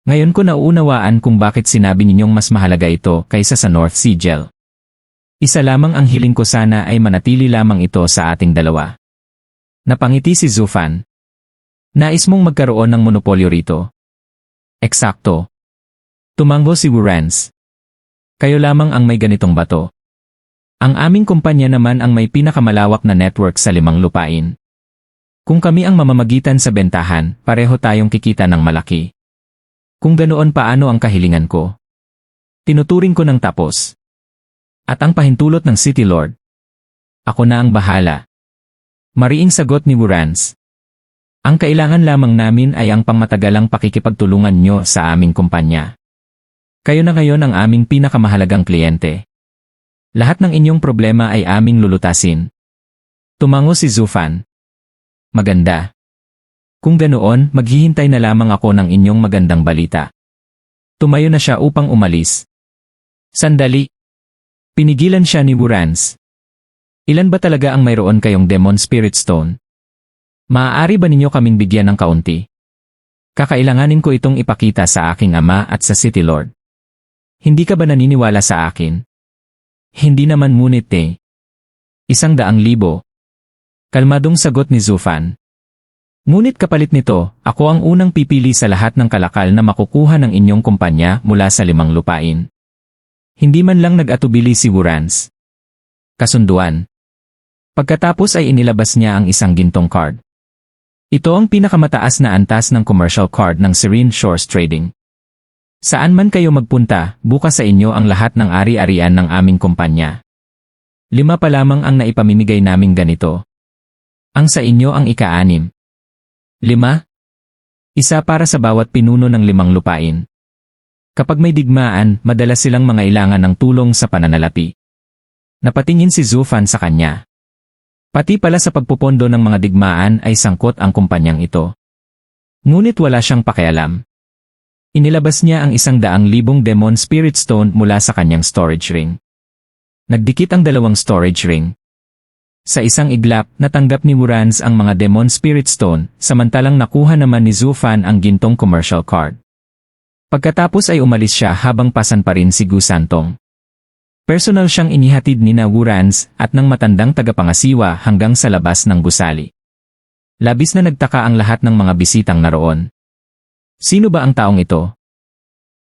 Ngayon ko nauunawaan kung bakit sinabi ninyong mas mahalaga ito kaysa sa North Sea Gel. Isa lamang ang hiling ko, sana ay manatili lamang ito sa ating dalawa. Napangiti si Zufan. Nais mong magkaroon ng monopolyo rito? Eksakto. Tumango si Wurans. Kayo lamang ang may ganitong bato. Ang aming kumpanya naman ang may pinakamalawak na network sa 5 lupain. Kung kami ang mamamagitan sa bentahan, pareho tayong kikita ng malaki. Kung ganoon, paano ang kahilingan ko? Tinuturing ko ng tapos. At ang pahintulot ng City Lord? Ako na ang bahala. Mariing sagot ni Wurans. Ang kailangan lamang namin ay ang pangmatagalang pakikipagtulungan nyo sa aming kumpanya. Kayo na ngayon ang aming pinakamahalagang kliyente. Lahat ng inyong problema ay aming lulutasin. Tumango si Zufan. Maganda. Kung ganoon, maghihintay na lamang ako ng inyong magandang balita. Tumayo na siya upang umalis. Sandali. Pinigilan siya ni Wurans. Ilan ba talaga ang mayroon kayong Demon Spirit Stone? Maaari ba ninyo kaming bigyan ng kaunti? Kakailanganin ko itong ipakita sa aking ama at sa City Lord. Hindi ka ba naniniwala sa akin? Hindi naman, ngunit 100,000. Kalmadong sagot ni Zufan. Ngunit kapalit nito, ako ang unang pipili sa lahat ng kalakal na makukuha ng inyong kumpanya mula sa 5 lupain. Hindi man lang nag-atubili si Wurans. Kasunduan. Pagkatapos ay inilabas niya ang isang gintong card. Ito ang pinakamataas na antas ng commercial card ng Serene Shores Trading. Saan man kayo magpunta, bukas sa inyo ang lahat ng ari-arian ng aming kumpanya. 5 pa lamang ang naipamimigay naming ganito. Ang sa inyo ang ika-6. 5? Isa para sa bawat pinuno ng 5 lupain. Kapag may digmaan, madalas silang mangailangan ng tulong sa pananalapi. Napatingin si Zufan sa kanya. Pati pala sa pagpupondo ng mga digmaan ay sangkot ang kumpanyang ito. Ngunit wala siyang pakialam. Inilabas niya ang 100,000 Demon Spirit Stone mula sa kanyang storage ring. Nagdikit ang 2 storage ring. Sa isang iglap, natanggap ni Wurans ang mga Demon Spirit Stone, samantalang nakuha naman ni Zufan ang gintong commercial card. Pagkatapos ay umalis siya habang pasan pa rin si Gu Santong. Personal siyang inihatid ni na Wurans at ng matandang tagapangasiwa hanggang sa labas ng gusali. Labis na nagtaka ang lahat ng mga bisitang naroon. Sino ba ang taong ito?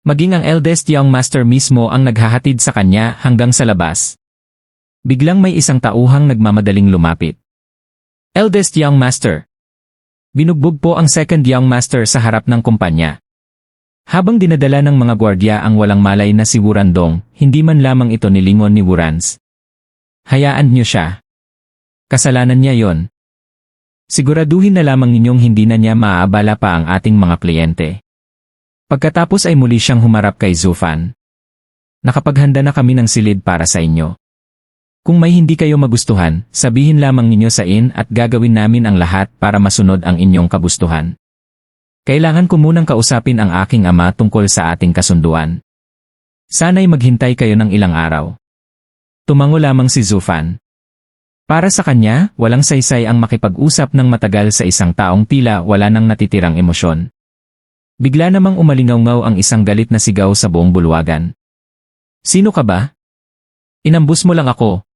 Maging ang eldest young master mismo ang naghahatid sa kanya hanggang sa labas. Biglang may isang tauhang nagmamadaling lumapit. Eldest young master. Binugbog po ang second young master sa harap ng kumpanya. Habang dinadala ng mga gwardya ang walang malay na si Wurandong, hindi man lamang ito nilingon ni Wurans. Hayaan niyo siya. Kasalanan niya yon. Siguraduhin na lamang ninyong hindi na niya maaabala pa ang ating mga kliyente. Pagkatapos ay muli siyang humarap kay Zufan. Nakapaghanda na kami ng silid para sa inyo. Kung may hindi kayo magustuhan, sabihin lamang ninyo sa in at gagawin namin ang lahat para masunod ang inyong kagustuhan. Kailangan ko munang kausapin ang aking ama tungkol sa ating kasunduan. Sana'y maghintay kayo ng ilang araw. Tumango lamang si Zufan. Para sa kanya, walang saysay ang makipag-usap ng matagal sa isang taong tila wala nang natitirang emosyon. Bigla namang umalingaw-ngaw ang isang galit na sigaw sa buong bulwagan. Sino ka ba? Inambus mo lang ako.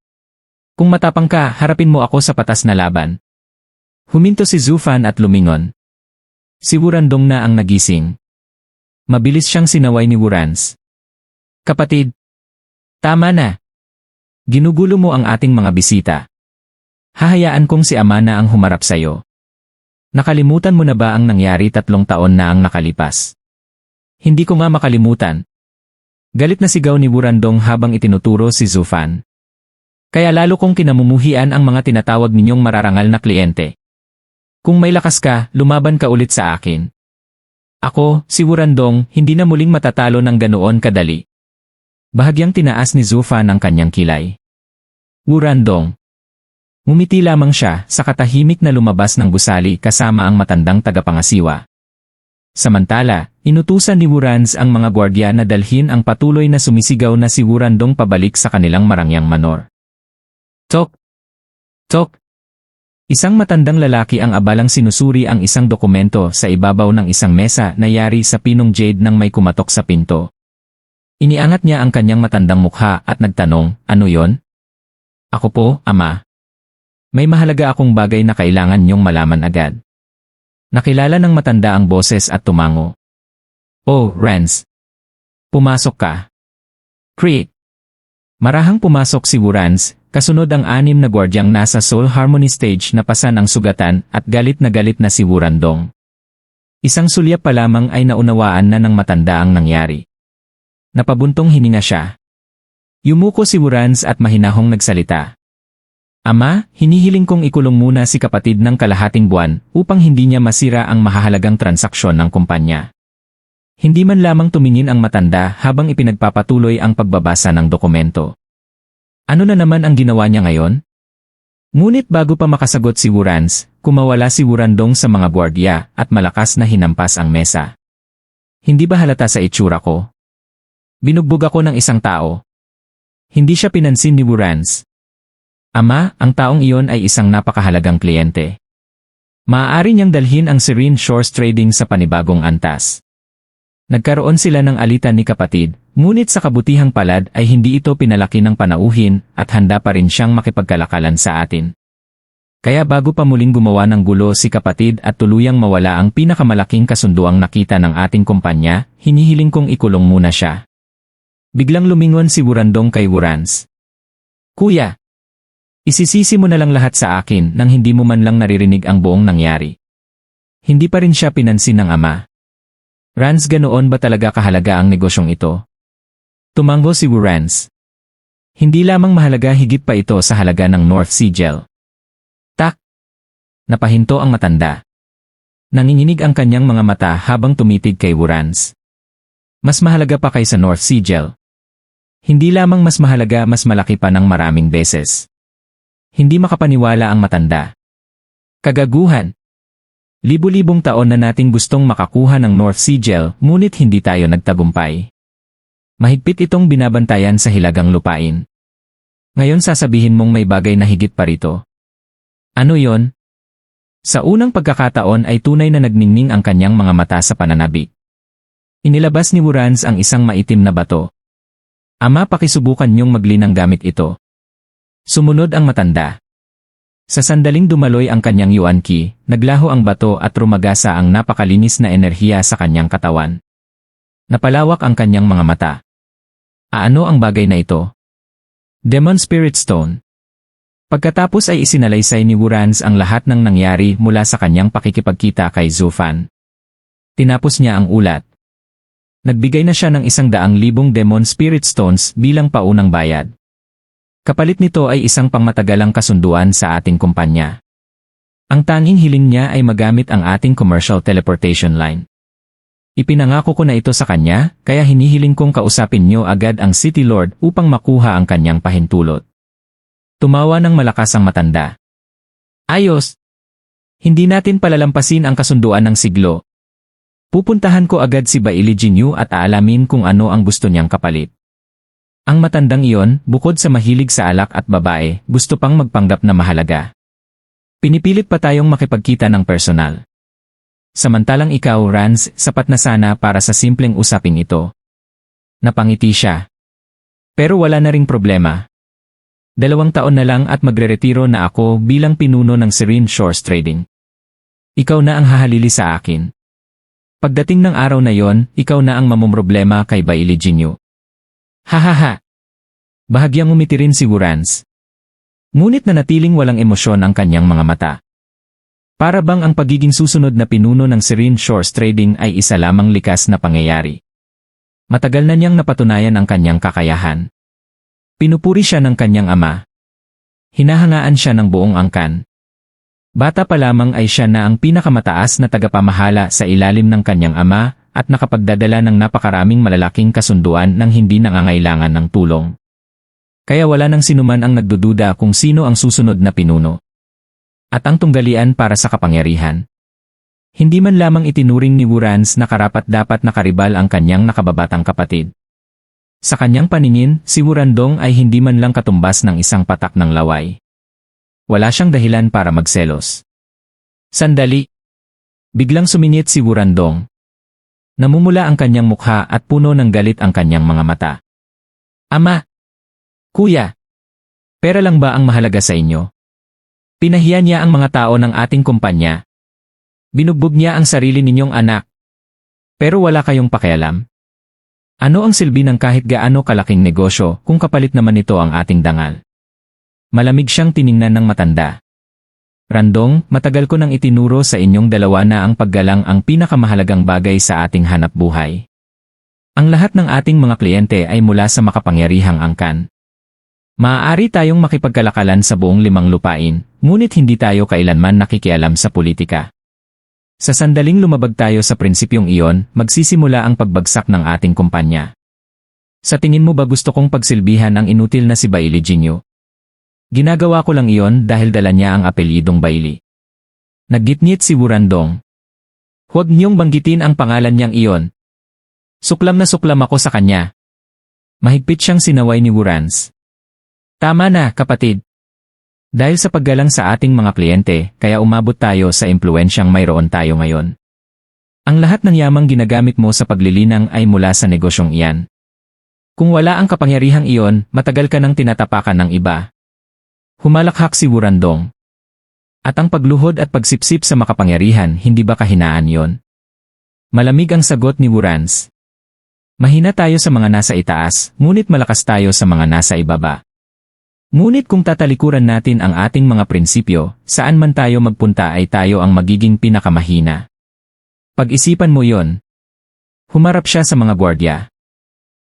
Kung matapang ka, harapin mo ako sa patas na laban. Huminto si Zufan at lumingon. Si Wurandong na ang nagising. Mabilis siyang sinaway ni Wurans. Kapatid, tama na. Ginugulo mo ang ating mga bisita. Hahayaan kong si ama na ang humarap sa'yo. Nakalimutan mo na ba ang nangyari 3 taon na ang nakalipas? Hindi ko nga makalimutan. Galit na sigaw ni Wurandong habang itinuturo si Zufan. Kaya lalo kong kinamumuhian ang mga tinatawag ninyong mararangal na kliyente. Kung may lakas ka, lumaban ka ulit sa akin. Ako, si Wurandong, hindi na muling matatalo ng ganoon kadali. Bahagyang tinaas ni Zufan ang kanyang kilay. Wurandong. Ngumiti lamang siya sa katahimik na lumabas ng gusali kasama ang matandang tagapangasiwa. Samantala, inutusan ni Wurans ang mga gwardya na dalhin ang patuloy na sumisigaw na si Wurandong pabalik sa kanilang marangyang manor. Tok! Tok! Isang matandang lalaki ang abalang sinusuri ang isang dokumento sa ibabaw ng isang mesa na yari sa pinong jade nang may kumatok sa pinto. Iniangat niya ang kanyang matandang mukha at nagtanong, ano yon? Ako po, ama. May mahalaga akong bagay na kailangan niyong malaman agad. Nakilala ng matanda ang boses at tumango. Oh, Rance. Pumasok ka. Creak. Marahang pumasok si Wurans, kasunod ang 6 na gwardyang nasa Soul Harmony stage na pasan ang sugatan at galit na si Wurandong. Isang sulyap pa lamang ay naunawaan na ng matanda ang nangyari. Napabuntong hininga siya. Yumuko si Wurans at mahinahong nagsalita. Ama, hinihiling kong ikulong muna si kapatid ng kalahating buwan upang hindi niya masira ang mahahalagang transaksyon ng kumpanya. Hindi man lamang tumingin ang matanda habang ipinagpapatuloy ang pagbabasa ng dokumento. Ano na naman ang ginawa niya ngayon? Ngunit bago pa makasagot si Wurans, kumawala si Wurandong sa mga gwardya at malakas na hinampas ang mesa. Hindi ba halata sa itsura ko? Binugbog ako ng isang tao. Hindi siya pinansin ni Wurans. Ama, ang taong iyon ay isang napakahalagang kliyente. Maaari niyang dalhin ang Serene Shores Trading sa panibagong antas. Nagkaroon sila ng alitan ni kapatid, ngunit sa kabutihang palad ay hindi ito pinalaki ng panauhin at handa pa rin siyang makipagkalakalan sa atin. Kaya bago pa muling gumawa ng gulo si kapatid at tuluyang mawala ang pinakamalaking kasunduang nakita ng ating kumpanya, hinihiling kong ikulong muna siya. Biglang lumingon si Wurandong kay Wurans. Kuya! Isisisi mo na lang lahat sa akin nang hindi mo man lang naririnig ang buong nangyari. Hindi pa rin siya pinansin ng ama. Rans, ganoon ba talaga kahalaga ang negosyong ito? Tumango si Wurans. Hindi lamang mahalaga, higit pa ito sa halaga ng North Sigil. Tak! Napahinto ang matanda. Nanginginig ang kanyang mga mata habang tumitig kay Wurans. Mas mahalaga pa kaysa North Sigil. Hindi lamang mas mahalaga, mas malaki pa ng maraming beses. Hindi makapaniwala ang matanda. Kagaguhan. Libo-libong taon na nating gustong makakuha ng North Sea Gel, ngunit hindi tayo nagtagumpay. Mahigpit itong binabantayan sa hilagang lupain. Ngayon sasabihin mong may bagay na higit pa rito. Ano yon? Sa unang pagkakataon ay tunay na nagningning ang kanyang mga mata sa pananabik. Inilabas ni Wurans ang isang maitim na bato. Ama, pakisubukan niyong maglinang gamit ito. Sumunod ang matanda. Sa sandaling dumaloy ang kanyang yuan ki, naglaho ang bato at rumagasa ang napakalinis na enerhiya sa kanyang katawan. Napalawak ang kanyang mga mata. Ano ang bagay na ito? Demon Spirit Stone. Pagkatapos ay isinalaysay ni Wurans ang lahat ng nangyari mula sa kanyang pakikipagkita kay Zufan. Tinapos niya ang ulat. Nagbigay na siya ng 100,000 Demon Spirit Stones bilang paunang bayad. Kapalit nito ay isang pangmatagalang kasunduan sa ating kumpanya. Ang tanging hiling niya ay magamit ang ating commercial teleportation line. Ipinangako ko na ito sa kanya, kaya hinihiling kong kausapin niyo agad ang City Lord upang makuha ang kanyang pahintulot. Tumawa ng malakas ang matanda. Ayos! Hindi natin palalampasin ang kasunduan ng siglo. Pupuntahan ko agad si Baili Jinyu at aalamin kung ano ang gusto niyang kapalit. Ang matandang iyon, bukod sa mahilig sa alak at babae, gusto pang magpanggap na mahalaga. Pinipilit pa tayong makipagkita ng personal. Samantalang ikaw, Rans, sapat na sana para sa simpleng usaping ito. Napangiti siya. Pero wala na ring problema. 2 taon na lang at magreretiro na ako bilang pinuno ng Serene Shores Trading. Ikaw na ang hahalili sa akin. Pagdating ng araw na yon, ikaw na ang mamumroblema kay Baili Jinyu. Hahaha. Bahagyang umiti rin si Wurans. Ngunit nanatiling walang emosyon ang kanyang mga mata. Para bang ang pagiging susunod na pinuno ng Serene Shores Trading ay isa lamang likas na pangyayari. Matagal na niyang napatunayan ang kanyang kakayahan. Pinupuri siya ng kanyang ama. Hinahangaan siya ng buong angkan. Bata pa lamang ay siya na ang pinakamataas na tagapamahala sa ilalim ng kanyang ama at nakapagdadala ng napakaraming malalaking kasunduan nang hindi nangangailangan ng tulong. Kaya wala nang sinuman ang nagdududa kung sino ang susunod na pinuno. At ang tunggalian para sa kapangyarihan. Hindi man lamang itinuring ni Wurans na karapat-dapat na karibal ang kanyang nakababatang kapatid. Sa kanyang paningin, si Wurandong ay hindi man lang katumbas ng isang patak ng laway. Wala siyang dahilan para magselos. Sandali. Biglang sumingit si Wurandong. Namumula ang kanyang mukha at puno ng galit ang kanyang mga mata. Ama! Kuya! Pera lang ba ang mahalaga sa inyo? Pinahiya niya ang mga tao ng ating kumpanya. Binugbog niya ang sarili ninyong anak. Pero wala kayong pakialam. Ano ang silbi ng kahit gaano kalaking negosyo kung kapalit naman ito ang ating dangal? Malamig siyang tiningnan ng matanda. Randong, matagal ko nang itinuro sa inyong dalawa na ang paggalang ang pinakamahalagang bagay sa ating hanap buhay. Ang lahat ng ating mga kliyente ay mula sa makapangyarihang angkan. Maaari tayong makipagkalakalan sa buong 5 lupain, ngunit hindi tayo kailanman nakikialam sa politika. Sa sandaling lumabag tayo sa prinsipyong iyon, magsisimula ang pagbagsak ng ating kumpanya. Sa tingin mo ba gusto kong pagsilbihan ang inutil na si Baili Jinyu? Ginagawa ko lang iyon dahil dala niya ang apelyidong Baili. Naggitngit si Wurandong. Huwag niyong banggitin ang pangalan niyang iyon. Suklam na suklam ako sa kanya. Mahigpit siyang sinaway ni Wurans. Tama na, kapatid. Dahil sa paggalang sa ating mga kliyente, kaya umabot tayo sa impluensyang mayroon tayo ngayon. Ang lahat ng yamang ginagamit mo sa paglilinang ay mula sa negosyong iyan. Kung wala ang kapangyarihang iyon, matagal ka nang tinatapakan ng iba. Humalakhak si Wurandong. At ang pagluhod at pagsipsip sa makapangyarihan, hindi ba kahinaan yon? Malamig ang sagot ni Wurans. Mahina tayo sa mga nasa itaas, ngunit malakas tayo sa mga nasa ibaba. Ngunit kung tatalikuran natin ang ating mga prinsipyo, saan man tayo magpunta ay tayo ang magiging pinakamahina. Pag-isipan mo yon. Humarap siya sa mga gwardya.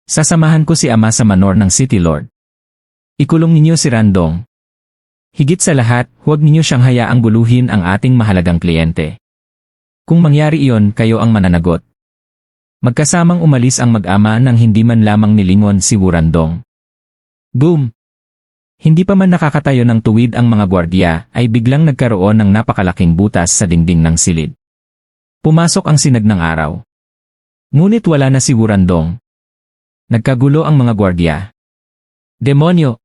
Sasamahan ko si Ama sa manor ng City Lord. Ikulong ninyo si Randong. Higit sa lahat, huwag ninyo siyang hayaang guluhin ang ating mahalagang kliyente. Kung mangyari iyon, kayo ang mananagot. Magkasamang umalis ang mag-ama nang hindi man lamang nilingon si Wurandong. Boom! Hindi pa man nakakatayo ng tuwid ang mga gwardiya ay biglang nagkaroon ng napakalaking butas sa dingding ng silid. Pumasok ang sinag ng araw. Ngunit wala na si Wurandong. Nagkagulo ang mga gwardiya. Demonyo!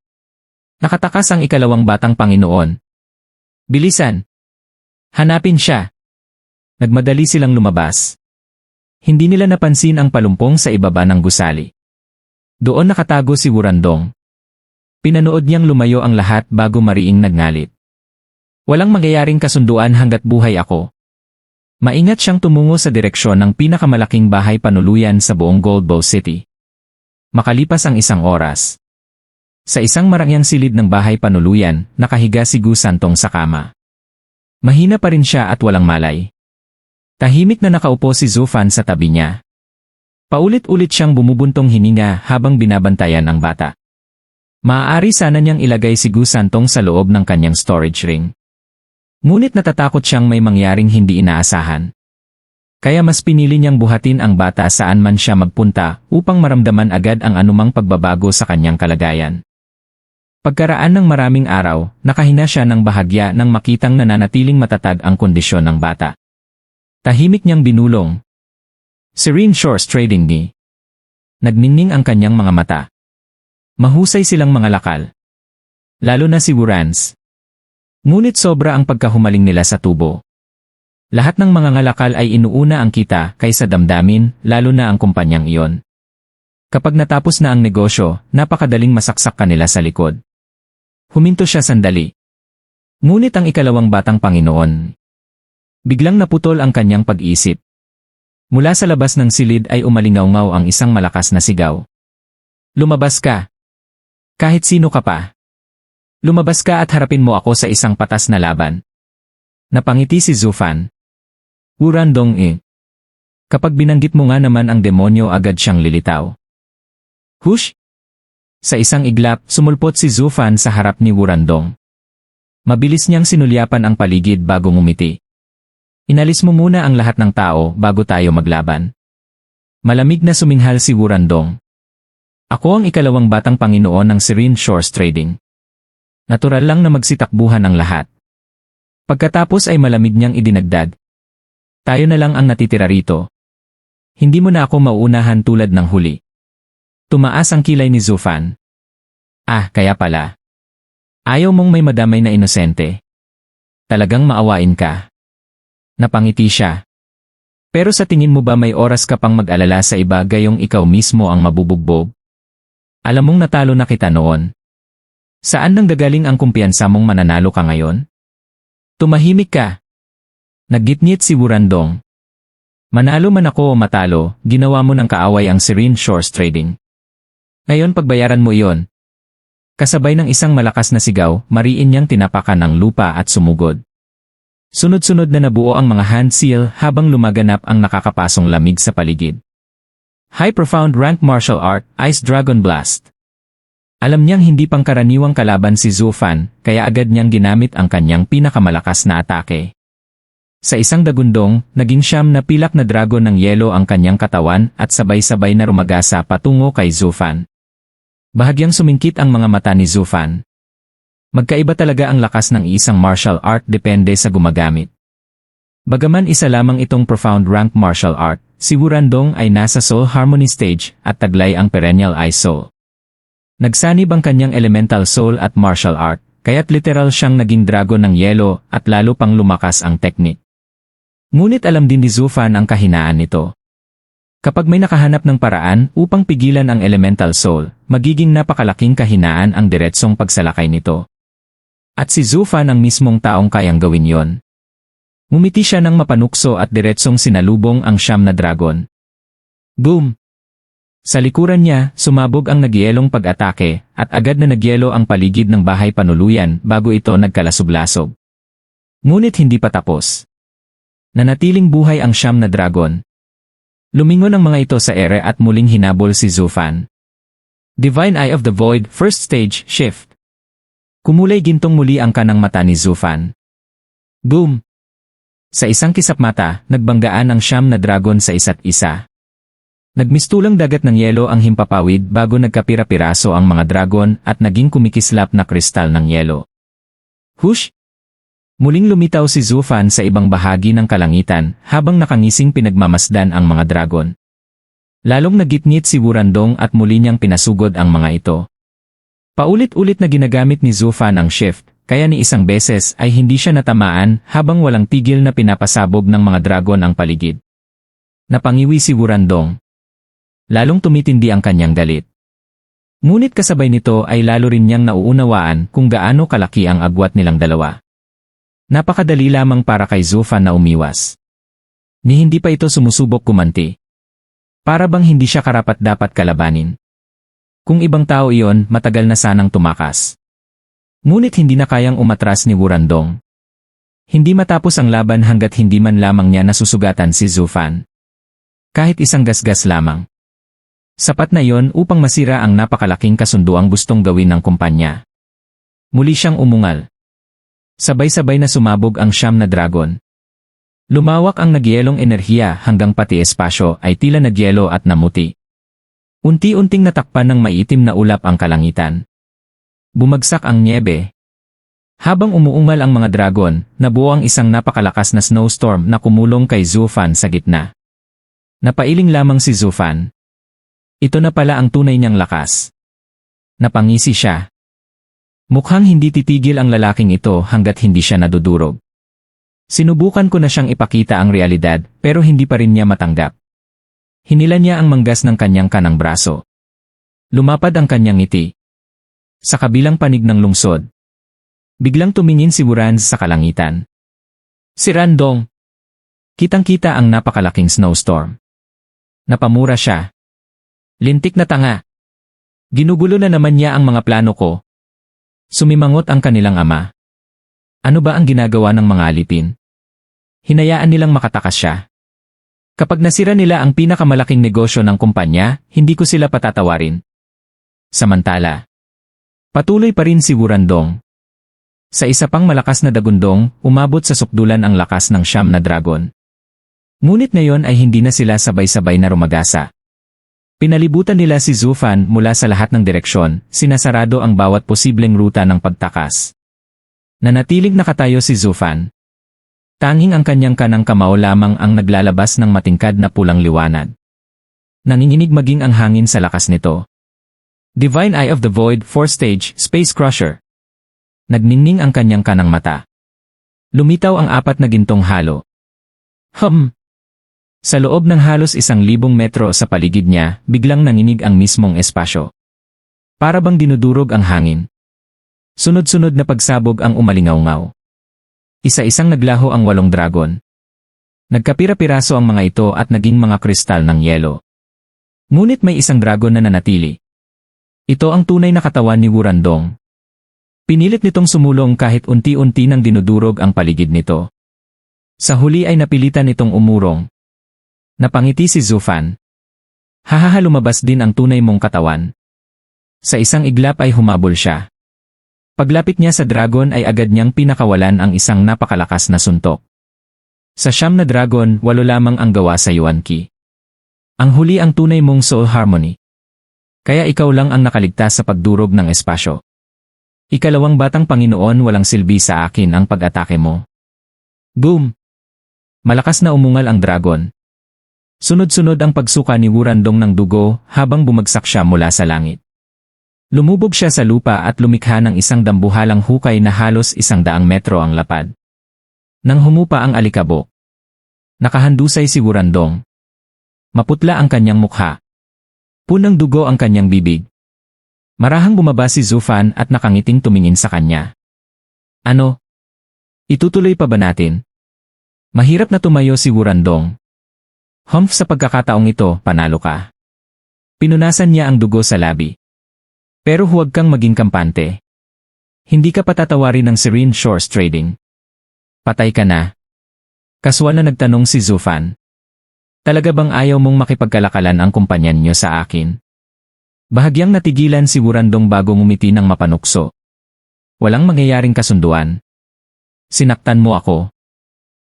Nakatakas ang ikalawang batang Panginoon. Bilisan! Hanapin siya! Nagmadali silang lumabas. Hindi nila napansin ang palumpong sa ibaba ng gusali. Doon nakatago si Wurandong. Pinanood niyang lumayo ang lahat bago mariing nagngalit. Walang mangyayaring kasunduan hanggat buhay ako. Maingat siyang tumungo sa direksyon ng pinakamalaking bahay panuluyan sa buong Gold Bow City. Makalipas ang isang oras. Sa isang marangyang silid ng bahay panuluyan, nakahiga si Gu Santong sa kama. Mahina pa rin siya at walang malay. Tahimik na nakaupo si Zufan sa tabi niya. Paulit-ulit siyang bumubuntong hininga habang binabantayan ang bata. Maaari sana niyang ilagay si Gu Santong sa loob ng kanyang storage ring. Ngunit natatakot siyang may mangyaring hindi inaasahan. Kaya mas pinili niyang buhatin ang bata saan man siya magpunta upang maramdaman agad ang anumang pagbabago sa kanyang kalagayan. Pagkaraan ng maraming araw, nakahina siya ng bahagya nang makitang nananatiling matatag ang kondisyon ng bata. Tahimik niyang binulong. Serene Shores Trading Ni. Nagningning ang kanyang mga mata. Mahusay silang mga lakal. Lalo na si Wurans. Ngunit sobra ang pagkahumaling nila sa tubo. Lahat ng mga ngalakal ay inuuna ang kita kaysa damdamin, lalo na ang kumpanyang iyon. Kapag natapos na ang negosyo, napakadaling masaksak kanila sa likod. Huminto siya sandali. Ngunit ang ikalawang batang Panginoon. Biglang naputol ang kanyang pag-isip. Mula sa labas ng silid ay umalingaw-ngaw ang isang malakas na sigaw. Lumabas ka! Kahit sino ka pa. Lumabas ka at harapin mo ako sa isang patas na laban. Napangiti si Zufan. Wurandong eh. Kapag binanggit mo nga naman ang demonyo agad siyang lilitaw. Hush! Sa isang iglap, sumulpot si Zufan sa harap ni Wurandong. Mabilis niyang sinulyapan ang paligid bago ngumiti. Inalis mo muna ang lahat ng tao bago tayo maglaban. Malamig na suminghal si Wurandong. Ako ang ikalawang batang Panginoon ng Serene Shores Trading. Natural lang na magsitakbuhan ang lahat. Pagkatapos ay malamig niyang idinagdag. Tayo na lang ang natitira rito. Hindi mo na ako mauunahan tulad ng huli. Tumaas ang kilay ni Zufan. Ah, kaya pala. Ayaw mong may madamay na inosente. Talagang maawain ka. Napangiti siya. Pero sa tingin mo ba may oras ka pang mag-alala sa iba gayong ikaw mismo ang mabubugbog? Alam mong natalo na kita noon. Saan nang gagaling ang kumpiyansa mong mananalo ka ngayon? Tumahimik ka. Naggitngit si Wurandong. Manalo man ako o matalo, ginawa mo ng kaaway ang Serene Shores Trading. Ngayon pagbayaran mo iyon. Kasabay ng isang malakas na sigaw, mariin niyang tinapakan ang lupa at sumugod. Sunod-sunod na nabuo ang mga hand seal habang lumaganap ang nakakapasong lamig sa paligid. High Profound Rank Martial Art, Ice Dragon Blast. Alam niyang hindi pangkaraniwang kalaban si Zufan, kaya agad niyang ginamit ang kanyang pinakamalakas na atake. Sa isang dagundong, naging 9 na pilak na dragon ng yelo ang kanyang katawan at sabay-sabay na rumagasa patungo kay Zufan. Bahagyang sumingkit ang mga mata ni Zufan. Magkaiba talaga ang lakas ng isang martial art depende sa gumagamit. Bagaman isa lamang itong profound rank martial art, si Wurandong ay nasa Soul Harmony stage at taglay ang perennial Ice Soul. Nagsanib ang kanyang elemental soul at martial art, kaya't literal siyang naging dragon ng yelo at lalo pang lumakas ang teknik. Ngunit alam din ni Zufan ang kahinaan nito. Kapag may nakahanap ng paraan upang pigilan ang elemental soul, magiging napakalaking kahinaan ang diretsong pagsalakay nito. At si Zufan ang mismong taong kayang gawin yon. Ngumiti siya ng mapanukso at diretsong sinalubong ang 9 na dragon. Boom! Sa likuran niya, sumabog ang nagyelong pag-atake at agad na nagyelo ang paligid ng bahay panuluyan bago ito nagkalasog-lasog. Ngunit hindi pa tapos. Nanatiling buhay ang 9 na dragon. Lumingon ang mga ito sa ere at muling hinabol si Zufan. Divine Eye of the Void, First Stage, Shift. Kumulay gintong muli ang kanang mata ni Zufan. Boom! Sa isang kisap mata, nagbanggaan ang 9 na dragon sa isa't isa. Nagmistulang dagat ng yelo ang himpapawid bago nagkapira-piraso ang mga dragon at naging kumikislap na kristal ng yelo. Hush! Muling lumitaw si Zufan sa ibang bahagi ng kalangitan habang nakangising pinagmamasdan ang mga dragon. Lalong nagitngit si Wurandong at muli niyang pinasugod ang mga ito. Paulit-ulit na ginagamit ni Zufan ang shift, kaya ni isang beses ay hindi siya natamaan habang walang tigil na pinapasabog ng mga dragon ang paligid. Napangiwi si Wurandong. Lalong tumitindi ang kanyang galit. Ngunit kasabay nito ay lalo rin niyang nauunawaan kung gaano kalaki ang agwat nilang dalawa. Napakadali lamang para kay Zufan na umiwas. Ni hindi pa ito sumusubok kumanti. Para bang hindi siya karapat-dapat kalabanin. Kung ibang tao iyon, matagal na sanang tumakas. Ngunit hindi na kayang umatras ni Wurandong. Hindi matapos ang laban hanggat hindi man lamang niya nasusugatan si Zufan. Kahit isang gasgas lamang. Sapat na iyon upang masira ang napakalaking kasunduang gustong gawin ng kumpanya. Muli siyang umungal. Sabay-sabay na sumabog ang 9 na dragon. Lumawak ang nagyelong enerhiya hanggang pati espasyo ay tila nagyelo at namuti. Unti-unting natakpan ng maitim na ulap ang kalangitan. Bumagsak ang niebe. Habang umuungal ang mga dragon, nabuo ang isang napakalakas na snowstorm na kumulong kay Zufan sa gitna. Napailing lamang si Zufan. Ito na pala ang tunay niyang lakas. Napangisi siya. Mukhang hindi titigil ang lalaking ito hanggat hindi siya nadudurog. Sinubukan ko na siyang ipakita ang realidad pero hindi pa rin niya matanggap. Hinila niya ang manggas ng kanyang kanang braso. Lumapad ang kanyang ngiti. Sa kabilang panig ng lungsod. Biglang tumingin si Wuranz sa kalangitan. Si Randong. Kitang-kita ang napakalaking snowstorm. Napamura siya. Lintik na tanga. Ginugulo na naman niya ang mga plano ko. Sumimangot ang kanilang ama. Ano ba ang ginagawa ng mga alipin? Hinayaan nilang makatakas siya. Kapag nasira nila ang pinakamalaking negosyo ng kumpanya, hindi ko sila patatawarin. Samantala, patuloy pa rin si Wurandong. Sa isa pang malakas na dagundong, umabot sa sukdulan ang lakas ng 9 na dragon. Ngunit ngayon ay hindi na sila sabay-sabay na rumagasa. Pinalibutan nila si Zufan mula sa lahat ng direksyon, sinasarado ang bawat posibleng ruta ng pagtakas. Nanatiling nakatayo si Zufan. Tanging ang kanyang kanang kamao lamang ang naglalabas ng matingkad na pulang liwanag. Nanginginig maging ang hangin sa lakas nito. Divine Eye of the Void 4 Stage Space Crusher. Nagningning ang kanyang kanang mata. Lumitaw ang 4 na gintong halo. Sa loob ng halos 1,000 metro sa paligid niya, biglang nanginig ang mismong espasyo. Para bang dinudurog ang hangin. Sunod-sunod na pagsabog ang umalingaw-ngaw. Isa-isang naglaho ang 8 dragon. Nagkapira-piraso ang mga ito at naging mga kristal ng yelo. Ngunit may isang dragon na nanatili. Ito ang tunay na katawan ni Wurandong. Pinilit nitong sumulong kahit unti-unti nang dinudurog ang paligid nito. Sa huli ay napilitan itong umurong. Napangiti si Zufan. Hahaha, lumabas din ang tunay mong katawan. Sa isang iglap ay humabol siya. Paglapit niya sa dragon ay agad niyang pinakawalan ang isang napakalakas na suntok. Sa 9 na dragon, 8 lamang ang gawa sa Yuan Qi. Ang huli ang tunay mong soul harmony. Kaya ikaw lang ang nakaligtas sa pagdurog ng espasyo. Ikalawang batang Panginoon, walang silbi sa akin ang pag-atake mo. Boom! Malakas na umungal ang dragon. Sunod-sunod ang pagsuka ni Wurandong ng dugo habang bumagsak siya mula sa langit. Lumubog siya sa lupa at lumikha ng isang dambuhalang hukay na halos 100 metro ang lapad. Nang humupa ang alikabok. Nakahandusay si Wurandong. Maputla ang kanyang mukha. Punang dugo ang kanyang bibig. Marahang bumaba si Zufan at nakangiting tumingin sa kanya. Ano? Itutuloy pa ba natin? Mahirap na tumayo si Wurandong. Sa pagkakataong ito, panalo ka. Pinunasan niya ang dugo sa labi. Pero huwag kang maging kampante. Hindi ka patatawarin ng Serene Shores Trading. Patay ka na. Kaswal na nagtanong si Zufan. Talaga bang ayaw mong makipagkalakalan ang kumpanya niyo sa akin? Bahagyang natigilan si Wurandong bago ngumiti ng mapanukso. Walang mangyayaring kasunduan. Sinaktan mo ako.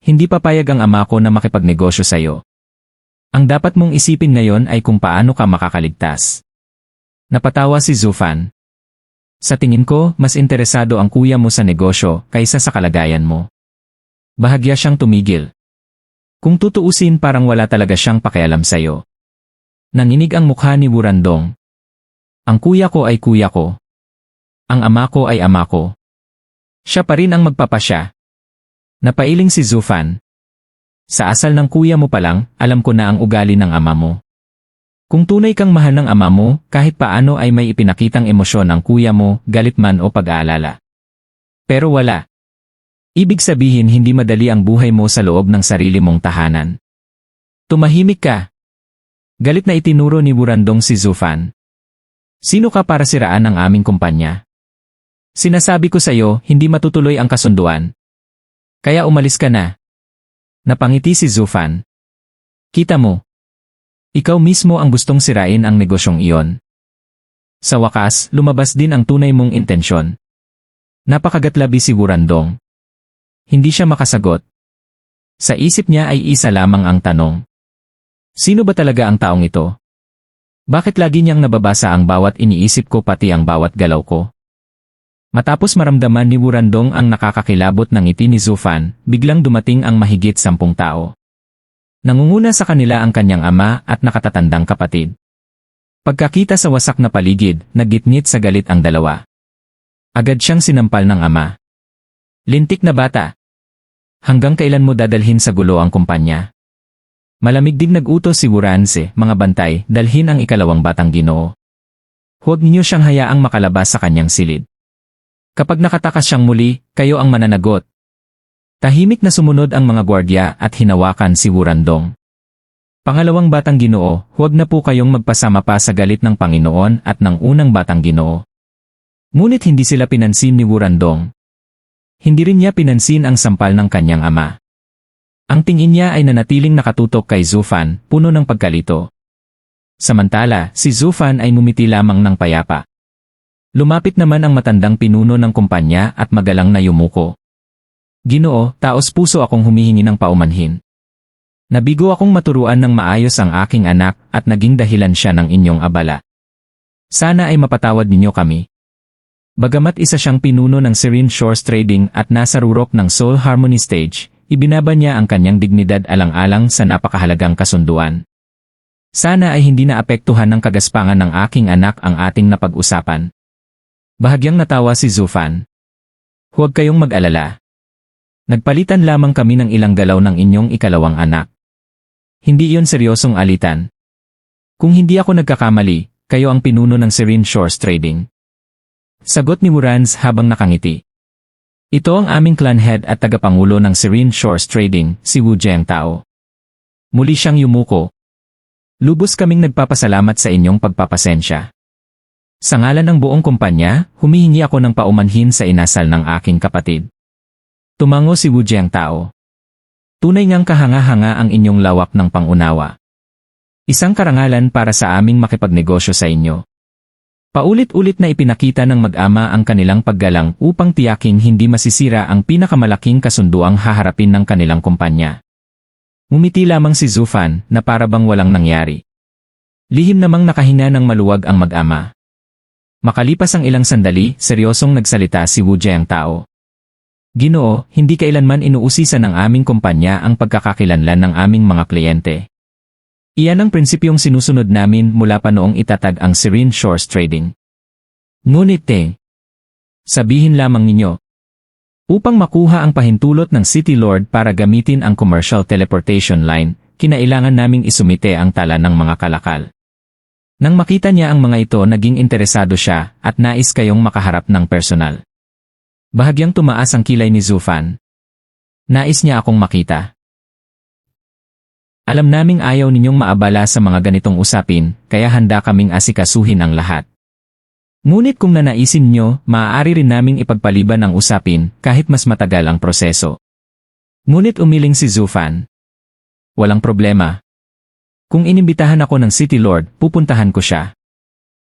Hindi papayag ang ama ko na makipagnegosyo sa'yo. Ang dapat mong isipin ngayon ay kung paano ka makakaligtas. Napatawa si Zufan. Sa tingin ko, mas interesado ang kuya mo sa negosyo kaysa sa kalagayan mo. Bahagya siyang tumigil. Kung tutuusin parang wala talaga siyang pakialam sa'yo. Nanginig ang mukha ni Wurandong. Ang kuya ko ay kuya ko. Ang ama ko ay ama ko. Siya pa rin ang magpapasya. Napailing si Zufan. Sa asal ng kuya mo pa lang, alam ko na ang ugali ng ama mo. Kung tunay kang mahal ng ama mo, kahit paano ay may ipinakitang emosyon ng kuya mo, galit man o pag-aalala. Pero wala. Ibig sabihin hindi madali ang buhay mo sa loob ng sarili mong tahanan. Tumahimik ka. Galit na itinuro ni Wurandong si Zufan. Sino ka para siraan ang aming kumpanya? Sinasabi ko sa iyo, hindi matutuloy ang kasunduan. Kaya umalis ka na. Napangiti si Zufan. Kita mo. Ikaw mismo ang gustong sirain ang negosyong iyon. Sa wakas, lumabas din ang tunay mong intensyon. Napakagatlabi si Wurandong. Hindi siya makasagot. Sa isip niya ay isa lamang ang tanong. Sino ba talaga ang taong ito? Bakit lagi niyang nababasa ang bawat iniisip ko pati ang bawat galaw ko? Matapos maramdaman ni Wurandong ang nakakakilabot ng ngiti ni Zufan, biglang dumating ang mahigit 10 tao. Nangunguna sa kanila ang kanyang ama at nakatatandang kapatid. Pagkakita sa wasak na paligid, naggitngit sa galit ang dalawa. Agad siyang sinampal ng ama. Lintik na bata. Hanggang kailan mo dadalhin sa gulo ang kumpanya? Malamig din nag-utos si Wuranse, mga bantay, dalhin ang ikalawang batang Ginoo. Huwag niyo siyang hayaang makalabas sa kanyang silid. Kapag nakatakas siyang muli, kayo ang mananagot. Tahimik na sumunod ang mga gwardya at hinawakan si Wurandong. Pangalawang batang Ginoo, huwag na po kayong magpasama pa sa galit ng Panginoon at ng unang batang Ginoo. Ngunit hindi sila pinansin ni Wurandong. Hindi rin niya pinansin ang sampal ng kanyang ama. Ang tingin niya ay nanatiling nakatutok kay Zufan, puno ng pagkalito. Samantala, si Zufan ay ngumiti lamang ng payapa. Lumapit naman ang matandang pinuno ng kumpanya at magalang na yumuko. Ginoo, taos puso akong humihingi ng paumanhin. Nabigo akong maturuan ng maayos ang aking anak at naging dahilan siya ng inyong abala. Sana ay mapatawad ninyo kami. Bagamat isa siyang pinuno ng Serene Shores Trading at nasa rurok ng Soul Harmony Stage, ibinaba niya ang kanyang dignidad alang-alang sa napakahalagang kasunduan. Sana ay hindi naapektuhan ng kagaspangan ng aking anak ang ating napag-usapan. Bahagyang natawa si Zufan. Huwag kayong mag-alala. Nagpalitan lamang kami ng ilang galaw ng inyong ikalawang anak. Hindi iyon seryosong alitan. Kung hindi ako nagkakamali, kayo ang pinuno ng Serene Shores Trading. Sagot ni Wurans habang nakangiti. Ito ang aming clan head at tagapangulo ng Serene Shores Trading, si Wu Jiangtao. Muli siyang yumuko. Lubos kaming nagpapasalamat sa inyong pagpapasensya. Sa ngalan ng buong kumpanya, humihingi ako ng paumanhin sa inasal ng aking kapatid. Tumango si Wu Jiangtao. Tunay ngang kahanga-hanga ang inyong lawak ng pangunawa. Isang karangalan para sa aming makipagnegosyo sa inyo. Paulit-ulit na ipinakita ng mag-ama ang kanilang paggalang upang tiyaking hindi masisira ang pinakamalaking kasunduang haharapin ng kanilang kumpanya. Ngumiti lamang si Zufan na para bang walang nangyari. Lihim namang nakahinga ng maluwag ang mag-ama. Makalipas ang ilang sandali, seryosong nagsalita si Wu Jiangtao. Ginoo, hindi kailanman inuusisan ng aming kumpanya ang pagkakakilanlan ng aming mga kliyente. Iyan ang prinsipyong sinusunod namin mula pa noong itatag ang Serene Shores Trading. Ngunit sabihin lamang ninyo, upang makuha ang pahintulot ng City Lord para gamitin ang commercial teleportation line, kinailangan naming isumite ang tala ng mga kalakal. Nang makita niya ang mga ito, naging interesado siya at nais kayong makaharap ng personal. Bahagyang tumaas ang kilay ni Zufan. Nais niya akong makita. Alam naming ayaw ninyong maabala sa mga ganitong usapin, kaya handa kaming asikasuhin ang lahat. Ngunit kung nanaisin nyo, maaari rin naming ipagpaliban ang usapin kahit mas matagal ang proseso. Ngunit umiling si Zufan. Walang problema. Kung inimbitahan ako ng City Lord, pupuntahan ko siya.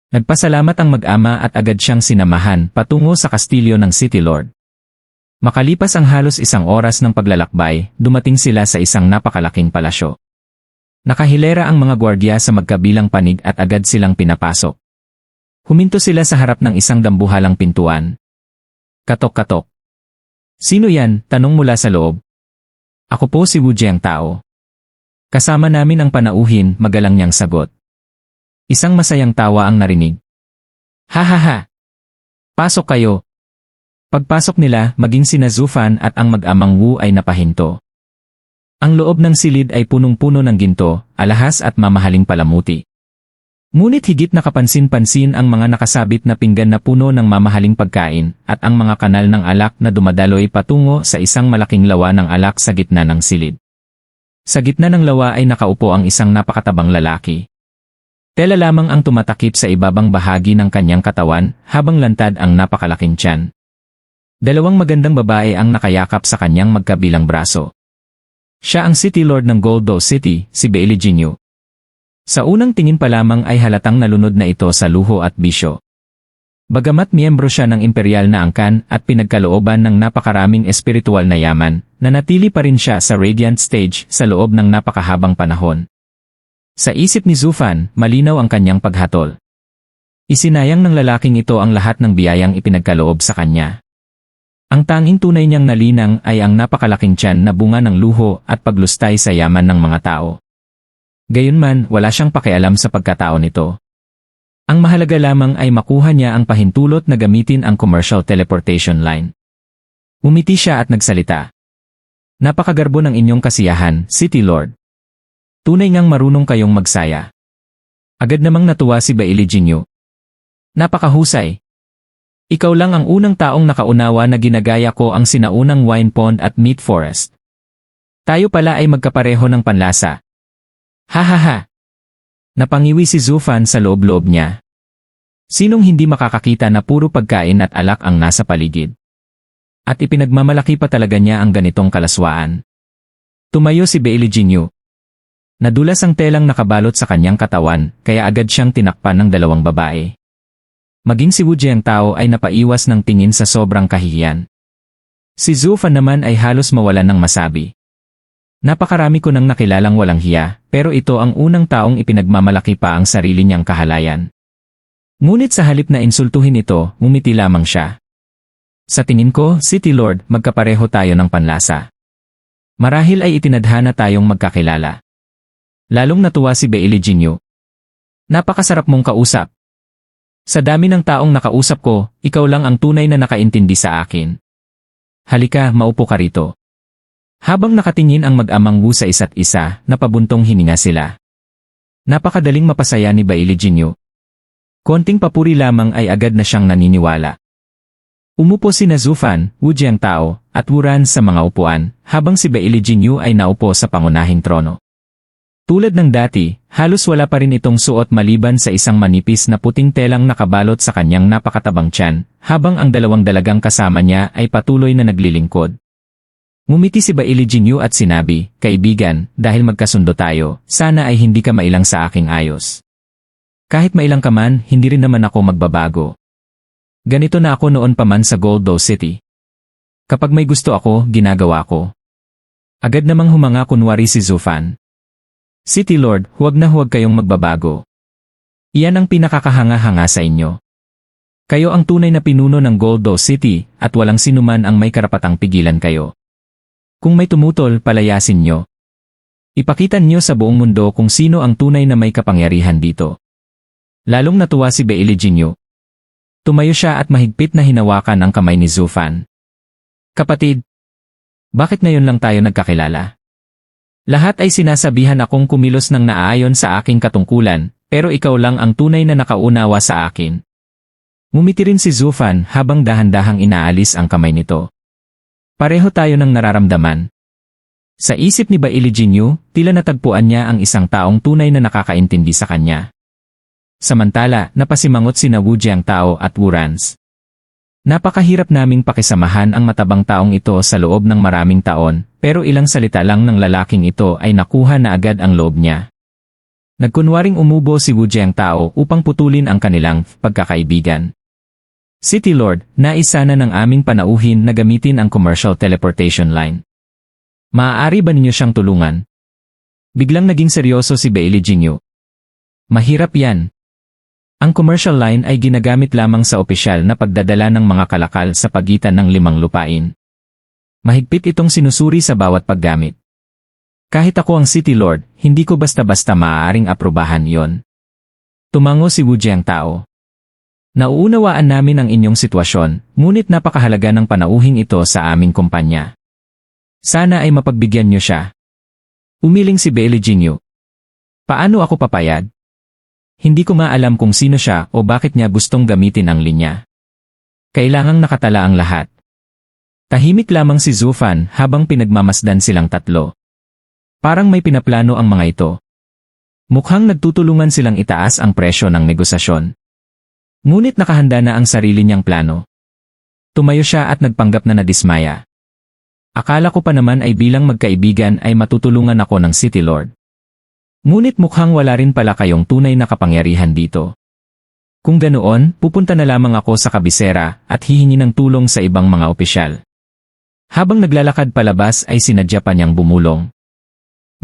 Nagpasalamat ang mag-ama at agad siyang sinamahan patungo sa kastilyo ng City Lord. Makalipas ang halos 1 oras ng paglalakbay, dumating sila sa isang napakalaking palasyo. Nakahilera ang mga gwardiya sa magkabilang panig at agad silang pinapasok. Huminto sila sa harap ng isang dambuhalang pintuan. Katok-katok. Sino yan? Tanong mula sa loob. Ako po si Wu Jiangtao. Kasama namin ang panauhin, magalang niyang sagot. Isang masayang tawa ang narinig. Ha ha ha! Pasok kayo. Pagpasok nila, maging sina Zufan at ang mag-amang Wu ay napahinto. Ang loob ng silid ay punong-puno ng ginto, alahas at mamahaling palamuti. Ngunit higit na kapansin-pansin ang mga nakasabit na pinggan na puno ng mamahaling pagkain at ang mga kanal ng alak na dumadaloy patungo sa isang malaking lawa ng alak sa gitna ng silid. Sa gitna ng lawa ay nakaupo ang isang napakatabang lalaki. Tela lamang ang tumatakip sa ibabang bahagi ng kanyang katawan habang lantad ang napakalaking tiyan. Dalawang magandang babae ang nakayakap sa kanyang magkabilang braso. Siya ang City Lord ng Goldo City, si Bailey Jinyu. Sa unang tingin pa lamang ay halatang nalunod na ito sa luho at bisyo. Bagamat miyembro siya ng imperial na angkan at pinagkalooban ng napakaraming espiritual na yaman, nanatili pa rin siya sa Radiant Stage sa loob ng napakahabang panahon. Sa isip ni Zufan, malinaw ang kanyang paghatol. Isinayang ng lalaking ito ang lahat ng biyayang ipinagkaloob sa kanya. Ang tanging tunay niyang nalinang ay ang napakalaking tiyan na bunga ng luho at paglustay sa yaman ng mga tao. Gayunman, wala siyang pakialam sa pagkatao nito. Ang mahalaga lamang ay makuha niya ang pahintulot na gamitin ang commercial teleportation line. Umiti siya at nagsalita. Napakagarbo ng inyong kasiyahan, City Lord. Tunay ngang marunong kayong magsaya. Agad namang natuwa si Bailey Jinyu. Napakahusay. Ikaw lang ang unang taong nakaunawa na ginagaya ko ang sinaunang wine pond at meat forest. Tayo pala ay magkapareho ng panlasa. Ha ha ha! Napangiwi si Zufan sa loob-loob niya. Sinong hindi makakakita na puro pagkain at alak ang nasa paligid? At ipinagmamalaki pa talaga niya ang ganitong kalaswaan. Tumayo si Bailey Jinyu. Nadulas ang telang nakabalot sa kanyang katawan, kaya agad siyang tinakpan ng dalawang babae. Maging si Wu Jiangtao ay napaiwas ng tingin sa sobrang kahihiyan. Si Zufan naman ay halos mawalan ng masabi. Napakarami ko nang nakilalang walang hiya, pero ito ang unang taong ipinagmamalaki pa ang sarili niyang kahalayan. Ngunit sa halip na insultuhin ito, ngumiti lamang siya. Sa tingin ko, City Lord, magkapareho tayo ng panlasa. Marahil ay itinadhana tayong magkakilala. Lalong natuwa si Bailey Jinyu. Napakasarap mong kausap. Sa dami ng taong nakausap ko, ikaw lang ang tunay na nakaintindi sa akin. Halika, maupo ka rito. Habang nakatingin ang mag-amang Wu sa isa't isa, napabuntong hininga sila. Napakadaling mapasaya ni Bailey Jinyu. Konting papuri lamang ay agad na siyang naniniwala. Umupo sina Zufan, Wu Jiangtao, at Wu Ran sa mga upuan, habang si Bailey Jinyu ay naupo sa pangunahing trono. Tulad ng dati, halos wala pa rin itong suot maliban sa isang manipis na puting telang nakabalot sa kanyang napakatabang tiyan, habang ang dalawang dalagang kasama niya ay patuloy na naglilingkod. Ngumiti si Bailey Jinyu at sinabi, Kaibigan, dahil magkasundo tayo, sana ay hindi ka mailang sa aking ayos. Kahit mailang ka man, hindi rin naman ako magbabago. Ganito na ako noon pa man sa Goldo City. Kapag may gusto ako, ginagawa ko. Agad namang humanga kunwari si Zufan. City Lord, huwag na huwag kayong magbabago. Iyan ang pinakakahanga-hanga sa inyo. Kayo ang tunay na pinuno ng Goldo City at walang sinuman ang may karapatang pigilan kayo. Kung may tumutol, palayasin nyo. Ipakita nyo sa buong mundo kung sino ang tunay na may kapangyarihan dito. Lalong natuwa si Bailey Jinyu. Tumayo siya at mahigpit na hinawakan ang kamay ni Zufan. Kapatid, bakit ngayon lang tayo nagkakilala? Lahat ay sinasabihan akong kumilos ng naaayon sa aking katungkulan, pero ikaw lang ang tunay na nakaunawa sa akin. Ngumiti rin si Zufan habang dahan-dahang inaalis ang kamay nito. Pareho tayo ng nararamdaman. Sa isip ni Bailey Jinyu, tila natagpuan niya ang isang taong tunay na nakakaintindi sa kanya. Samantala, napasimangot sina Wu Jiangtao at Wu Rans. Napakahirap naming pakisamahan ang matabang taong ito sa loob ng maraming taon, pero ilang salita lang ng lalaking ito ay nakuha na agad ang loob niya. Nagkunwaring umubo si Wu Jiangtao upang putulin ang kanilang pagkakaibigan. City Lord, nais sana ng aming panauhin na gamitin ang commercial teleportation line. Maaari ba ninyo siyang tulungan? Biglang naging seryoso si Bailey Jinyu. Mahirap yan. Ang commercial line ay ginagamit lamang sa opisyal na pagdadala ng mga kalakal sa pagitan ng 5 lupain. Mahigpit itong sinusuri sa bawat paggamit. Kahit ako ang City Lord, hindi ko basta-basta maaaring aprubahan yon. Tumango si Wu Jiangtao. Nauunawaan namin ang inyong sitwasyon, ngunit napakahalaga ng panauhing ito sa aming kumpanya. Sana ay mapagbigyan niyo siya. Umiling si Bailey Jinyu. Paano ako papayag? Hindi ko maalam kung sino siya o bakit niya gustong gamitin ang linya. Kailangang nakatala ang lahat. Tahimik lamang si Zufan habang pinagmamasdan silang tatlo. Parang may pinaplano ang mga ito. Mukhang nagtutulungan silang itaas ang presyo ng negosasyon. Ngunit nakahanda na ang sarili niyang plano. Tumayo siya at nagpanggap na nadismaya. Akala ko pa naman ay bilang magkaibigan ay matutulungan ako ng City Lord. Ngunit mukhang wala rin pala kayong tunay na kapangyarihan dito. Kung ganoon, pupunta na lamang ako sa kabisera at hihingi ng tulong sa ibang mga opisyal. Habang naglalakad palabas ay sinadya pa niyang bumulong.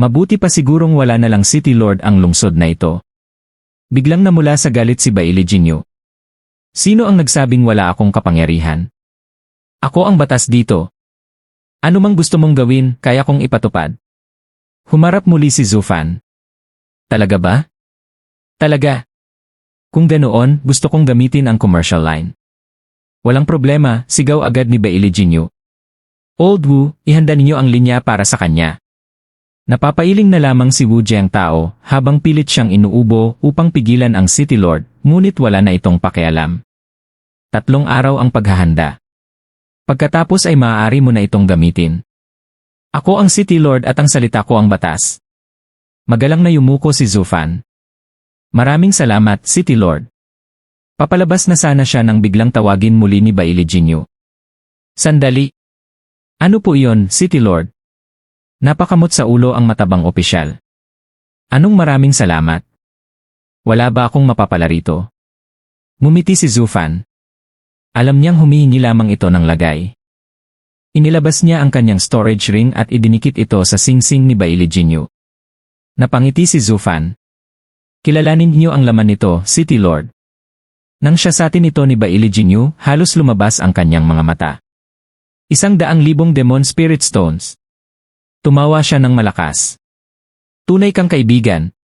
Mabuti pa sigurong wala na lang City Lord ang lungsod na ito. Biglang namula sa galit si Bailey Jinyu. Sino ang nagsabing wala akong kapangyarihan? Ako ang batas dito. Ano mang gusto mong gawin, kaya kong ipatupad. Humarap muli si Zufan. Talaga ba? Talaga. Kung ganoon, gusto kong gamitin ang commercial line. Walang problema, sigaw agad ni Bailey Jinyu. Old Wu, ihanda ninyo ang linya para sa kanya. Napapailing na lamang si Wu Jiangtao habang pilit siyang inuubo upang pigilan ang City Lord, ngunit wala na itong pakialam. 3 araw ang paghahanda. Pagkatapos ay maaari mo na itong gamitin. Ako ang City Lord at ang salita ko ang batas. Magalang na yumuko si Zufan. Maraming salamat, City Lord. Papalabas na sana siya nang biglang tawagin muli ni Bailey Jinyu. Sandali. Ano po iyon, City Lord? Napakamot sa ulo ang matabang opisyal. Anong maraming salamat? Wala ba akong mapapala rito? Ngumiti si Zufan. Alam niyang humihingi lamang ito ng lagay. Inilabas niya ang kanyang storage ring at idinikit ito sa singsing ni Bailey Jinyu. Napangiti si Zufan. Kilalanin niyo ang laman nito, City Lord. Nang siyasatin ito ni Bailey Jinyu, halos lumabas ang kanyang mga mata. 100,000 Demon Spirit Stones. Tumawa siya ng malakas. Tunay kang kaibigan.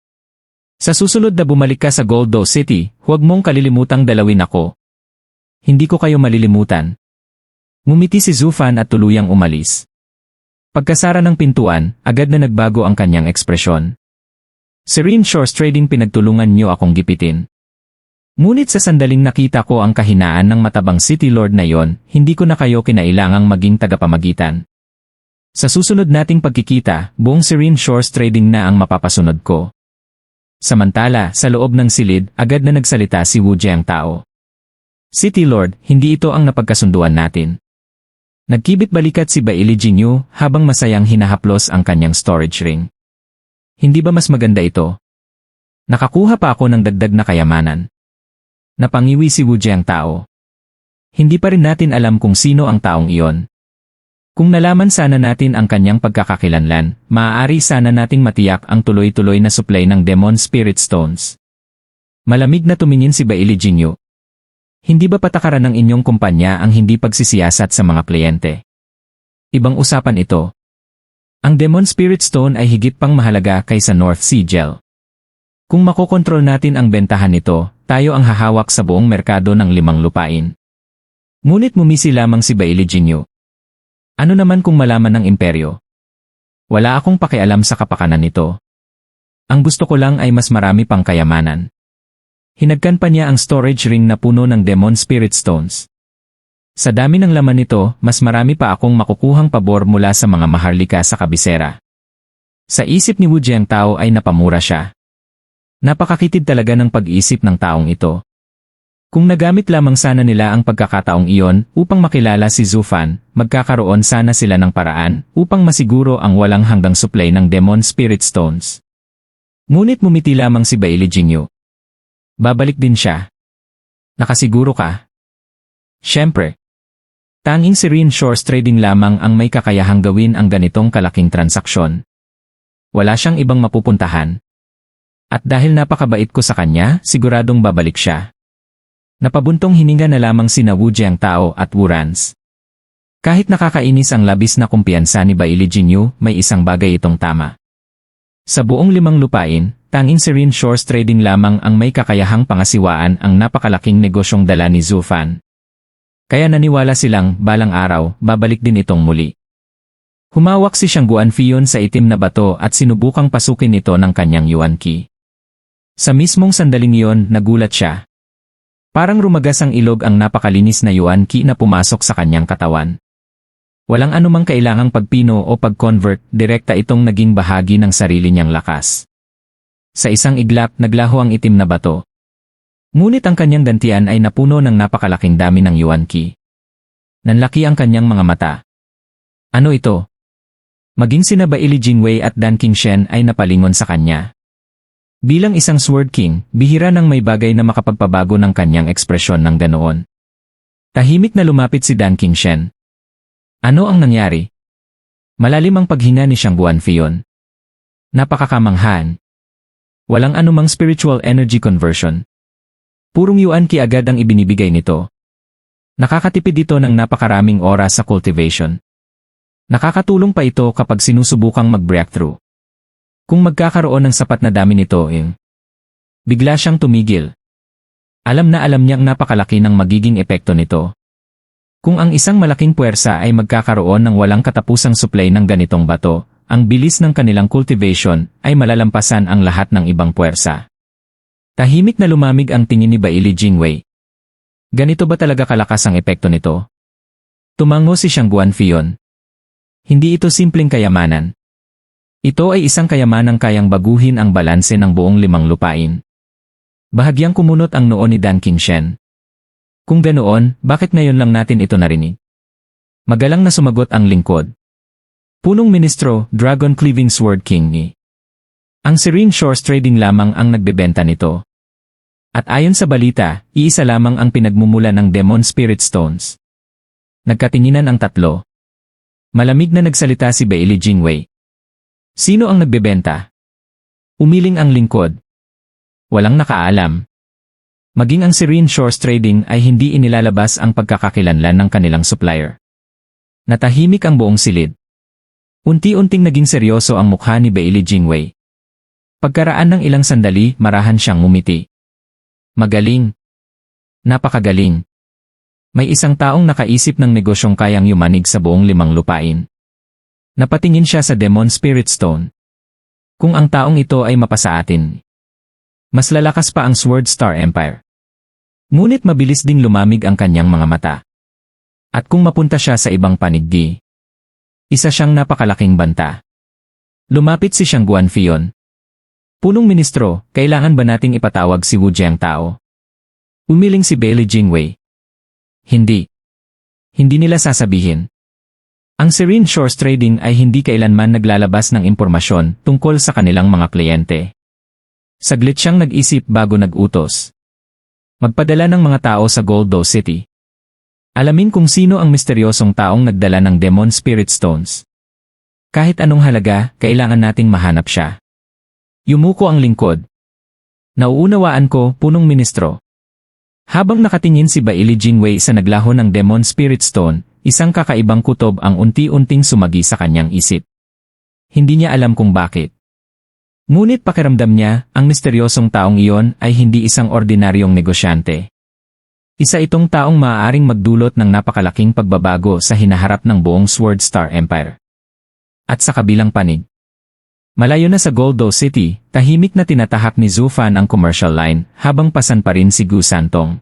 Sa susunod na bumalik ka sa Goldo City, huwag mong kalilimutang dalawin ako. Hindi ko kayo malilimutan. Ngumiti si Zufan at tuluyang umalis. Pagkasara ng pintuan, agad na nagbago ang kanyang ekspresyon. Serene Shores Trading, pinagtulungan niyo akong gipitin. Ngunit sa sandaling nakita ko ang kahinaan ng matabang City Lord na yon, hindi ko na kayo kinailangang maging tagapamagitan. Sa susunod nating pagkikita, buong Serene Shores Trading na ang mapapasunod ko. Samantala, sa loob ng silid, agad na nagsalita si Wu Jiangtao. City Lord, hindi ito ang napagkasunduan natin. Nagkibit-balikat si Bailey Jinyu habang masayang hinahaplos ang kanyang storage ring. Hindi ba mas maganda ito? Nakakuha pa ako ng dagdag na kayamanan. Napangiwi si Wu Jiangtao. Hindi pa rin natin alam kung sino ang taong iyon. Kung nalaman sana natin ang kanyang pagkakakilanlan, maaari sana nating matiyak ang tuloy-tuloy na supply ng Demon Spirit Stones. Malamig na tumingin si Bailey Jinyu. Hindi ba patakaran ng inyong kumpanya ang hindi pagsisiyasat sa mga kliyente? Ibang usapan ito. Ang Demon Spirit Stone ay higit pang mahalaga kaysa North Sea Gel. Kung makokontrol natin ang bentahan nito, tayo ang hahawak sa buong merkado ng 5 lupain. Ngunit mumisi lamang si Bailey Jinyu. Ano naman kung malaman ng imperyo? Wala akong pakialam sa kapakanan nito. Ang gusto ko lang ay mas marami pang kayamanan. Hinagkan pa niya ang storage ring na puno ng Demon Spirit Stones. Sa dami ng laman nito, mas marami pa akong makukuhang pabor mula sa mga maharlika sa kabisera. Sa isip ni Wu Jiangtao ay napamura siya. Napakakitid talaga ng pag-iisip ng taong ito. Kung nagamit lamang sana nila ang pagkakataong iyon upang makilala si Zufan, magkakaroon sana sila ng paraan upang masiguro ang walang hanggang supply ng Demon Spirit Stones. Ngunit mumiti lamang si Bailey Jinyu. Babalik din siya. Nakasiguro ka? Siyempre. Tanging Serene Shores Trading lamang ang may kakayahang gawin ang ganitong kalaking transaksyon. Wala siyang ibang mapupuntahan. At dahil napakabait ko sa kanya, siguradong babalik siya. Napabuntong hininga na lamang sina Wu Jiangtao at Wu Rans. Kahit nakakainis ang labis na kumpiyansa ni Bailey Jinyu, may isang bagay itong tama. Sa buong 5 lupain, tanging Serene Shores Trading lamang ang may kakayahang pangasiwaan ang napakalaking negosyong dala ni Zhu Fan. Kaya naniwala silang, balang araw, babalik din itong muli. Humawak si Xiang Guanfion sa itim na bato at sinubukang pasukin ito ng kanyang Yuan Qi. Sa mismong sandaling iyon, nagulat siya. Parang rumagas ang ilog ang napakalinis na Yuan Qi na pumasok sa kanyang katawan. Walang anumang kailangang pagpino o pag-convert, direkta itong naging bahagi ng sarili niyang lakas. Sa isang iglap, naglaho ang itim na bato. Ngunit ang kanyang dantian ay napuno ng napakalaking dami ng Yuan Qi. Nanlaki ang kanyang mga mata. Ano ito? Maging sina Bailey Jingwei at Dan Qingshen ay napalingon sa kanya. Bilang isang Sword King, bihira nang may bagay na makapagpabago ng kanyang ekspresyon ng ganoon. Tahimik na lumapit si Dan Qingshen. Ano ang nangyari? Malalim ang paghinga ni Xiang Guanfion. Napakakamanghan. Walang anumang spiritual energy conversion. Purong Yuan Qi agad ang ibinibigay nito. Nakakatipid ito ng napakaraming oras sa cultivation. Nakakatulong pa ito kapag sinusubukang mag-breakthrough. Kung magkakaroon ng sapat na dami nito, bigla siyang tumigil. Alam na alam niyang napakalaki ng magiging epekto nito. Kung ang isang malaking puwersa ay magkakaroon ng walang katapusang supply ng ganitong bato, ang bilis ng kanilang cultivation ay malalampasan ang lahat ng ibang puwersa. Tahimik na lumamig ang tingin ni Bailey Jingwei. Ganito ba talaga kalakas ang epekto nito? Tumango si Xiang Guanfion. Hindi ito simpleng kayamanan. Ito ay isang kayamanang kayang baguhin ang balanse ng buong 5 lupain. Bahagyang kumunot ang noo ni Dan Qingshen. Kung ganoon, bakit ngayon lang natin ito narinig? Magalang na sumagot ang lingkod. Punong ministro, Dragon Cleaving Sword King ni. Ang Serene Shores Trading lamang ang nagbebenta nito. At ayon sa balita, iisa lamang ang pinagmumula ng Demon Spirit Stones. Nagkatinginan ang tatlo. Malamig na nagsalita si Bailey Jingwei. Sino ang nagbebenta? Umiling ang lingkod. Walang nakaalam. Maging ang Serene Shores Trading ay hindi inilalabas ang pagkakakilanlan ng kanilang supplier. Natahimik ang buong silid. Unti-unting naging seryoso ang mukha ni Bailey Jingwei. Pagkaraan ng ilang sandali, marahan siyang ngumiti. Magaling. Napakagaling. May isang taong nakaisip ng negosyong kayang yumanig sa buong 5 lupain. Napatingin siya sa Demon Spirit Stone. Kung ang taong ito ay mapasa atin, mas lalakas pa ang Sword Star Empire. Ngunit mabilis ding lumamig ang kanyang mga mata. At kung mapunta siya sa ibang panigdi, isa siyang napakalaking banta. Lumapit si Xiang Guanfion. Punong ministro, kailangan ba nating ipatawag si Wu Jiangtao? Umiling si Bailey Jingwei. Hindi. Hindi nila sasabihin. Ang Serene Shores Trading ay hindi kailanman naglalabas ng impormasyon tungkol sa kanilang mga kliyente. Saglit siyang nag-isip bago nag-utos. Magpadala ng mga tao sa Goldo City. Alamin kung sino ang misteryosong taong nagdala ng Demon Spirit Stones. Kahit anong halaga, kailangan nating mahanap siya. Yumuko ang lingkod. Nauunawaan ko, punong ministro. Habang nakatingin si Bailey Jingwei sa naglaho ng Demon Spirit Stone, isang kakaibang kutob ang unti-unting sumagi sa kanyang isip. Hindi niya alam kung bakit. Ngunit pakiramdam niya, ang misteryosong taong iyon ay hindi isang ordinaryong negosyante. Isa itong taong maaaring magdulot ng napakalaking pagbabago sa hinaharap ng buong Sword Star Empire. At sa kabilang panig, malayo na sa Goldo City, tahimik na tinatahak ni Zhu Fan ang commercial line habang pasan pa rin si Gu Santong.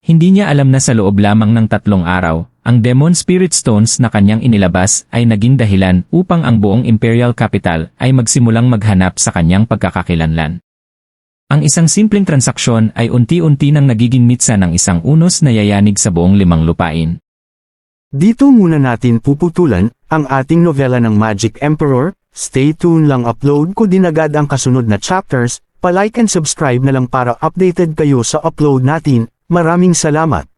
Hindi niya alam na sa loob lamang ng 3 araw, ang Demon Spirit Stones na kanyang inilabas ay naging dahilan upang ang buong Imperial Capital ay magsimulang maghanap sa kanyang pagkakakilanlan. Ang isang simpleng transaksyon ay unti-unti nang nagiging mitsa ng isang unos na yayanig sa buong 5 lupain. Dito muna natin puputulan ang ating nobela ng Magic Emperor. Stay tuned lang, upload ko din agad ang kasunod na chapters. Pa-like and subscribe na lang para updated kayo sa upload natin. Maraming salamat.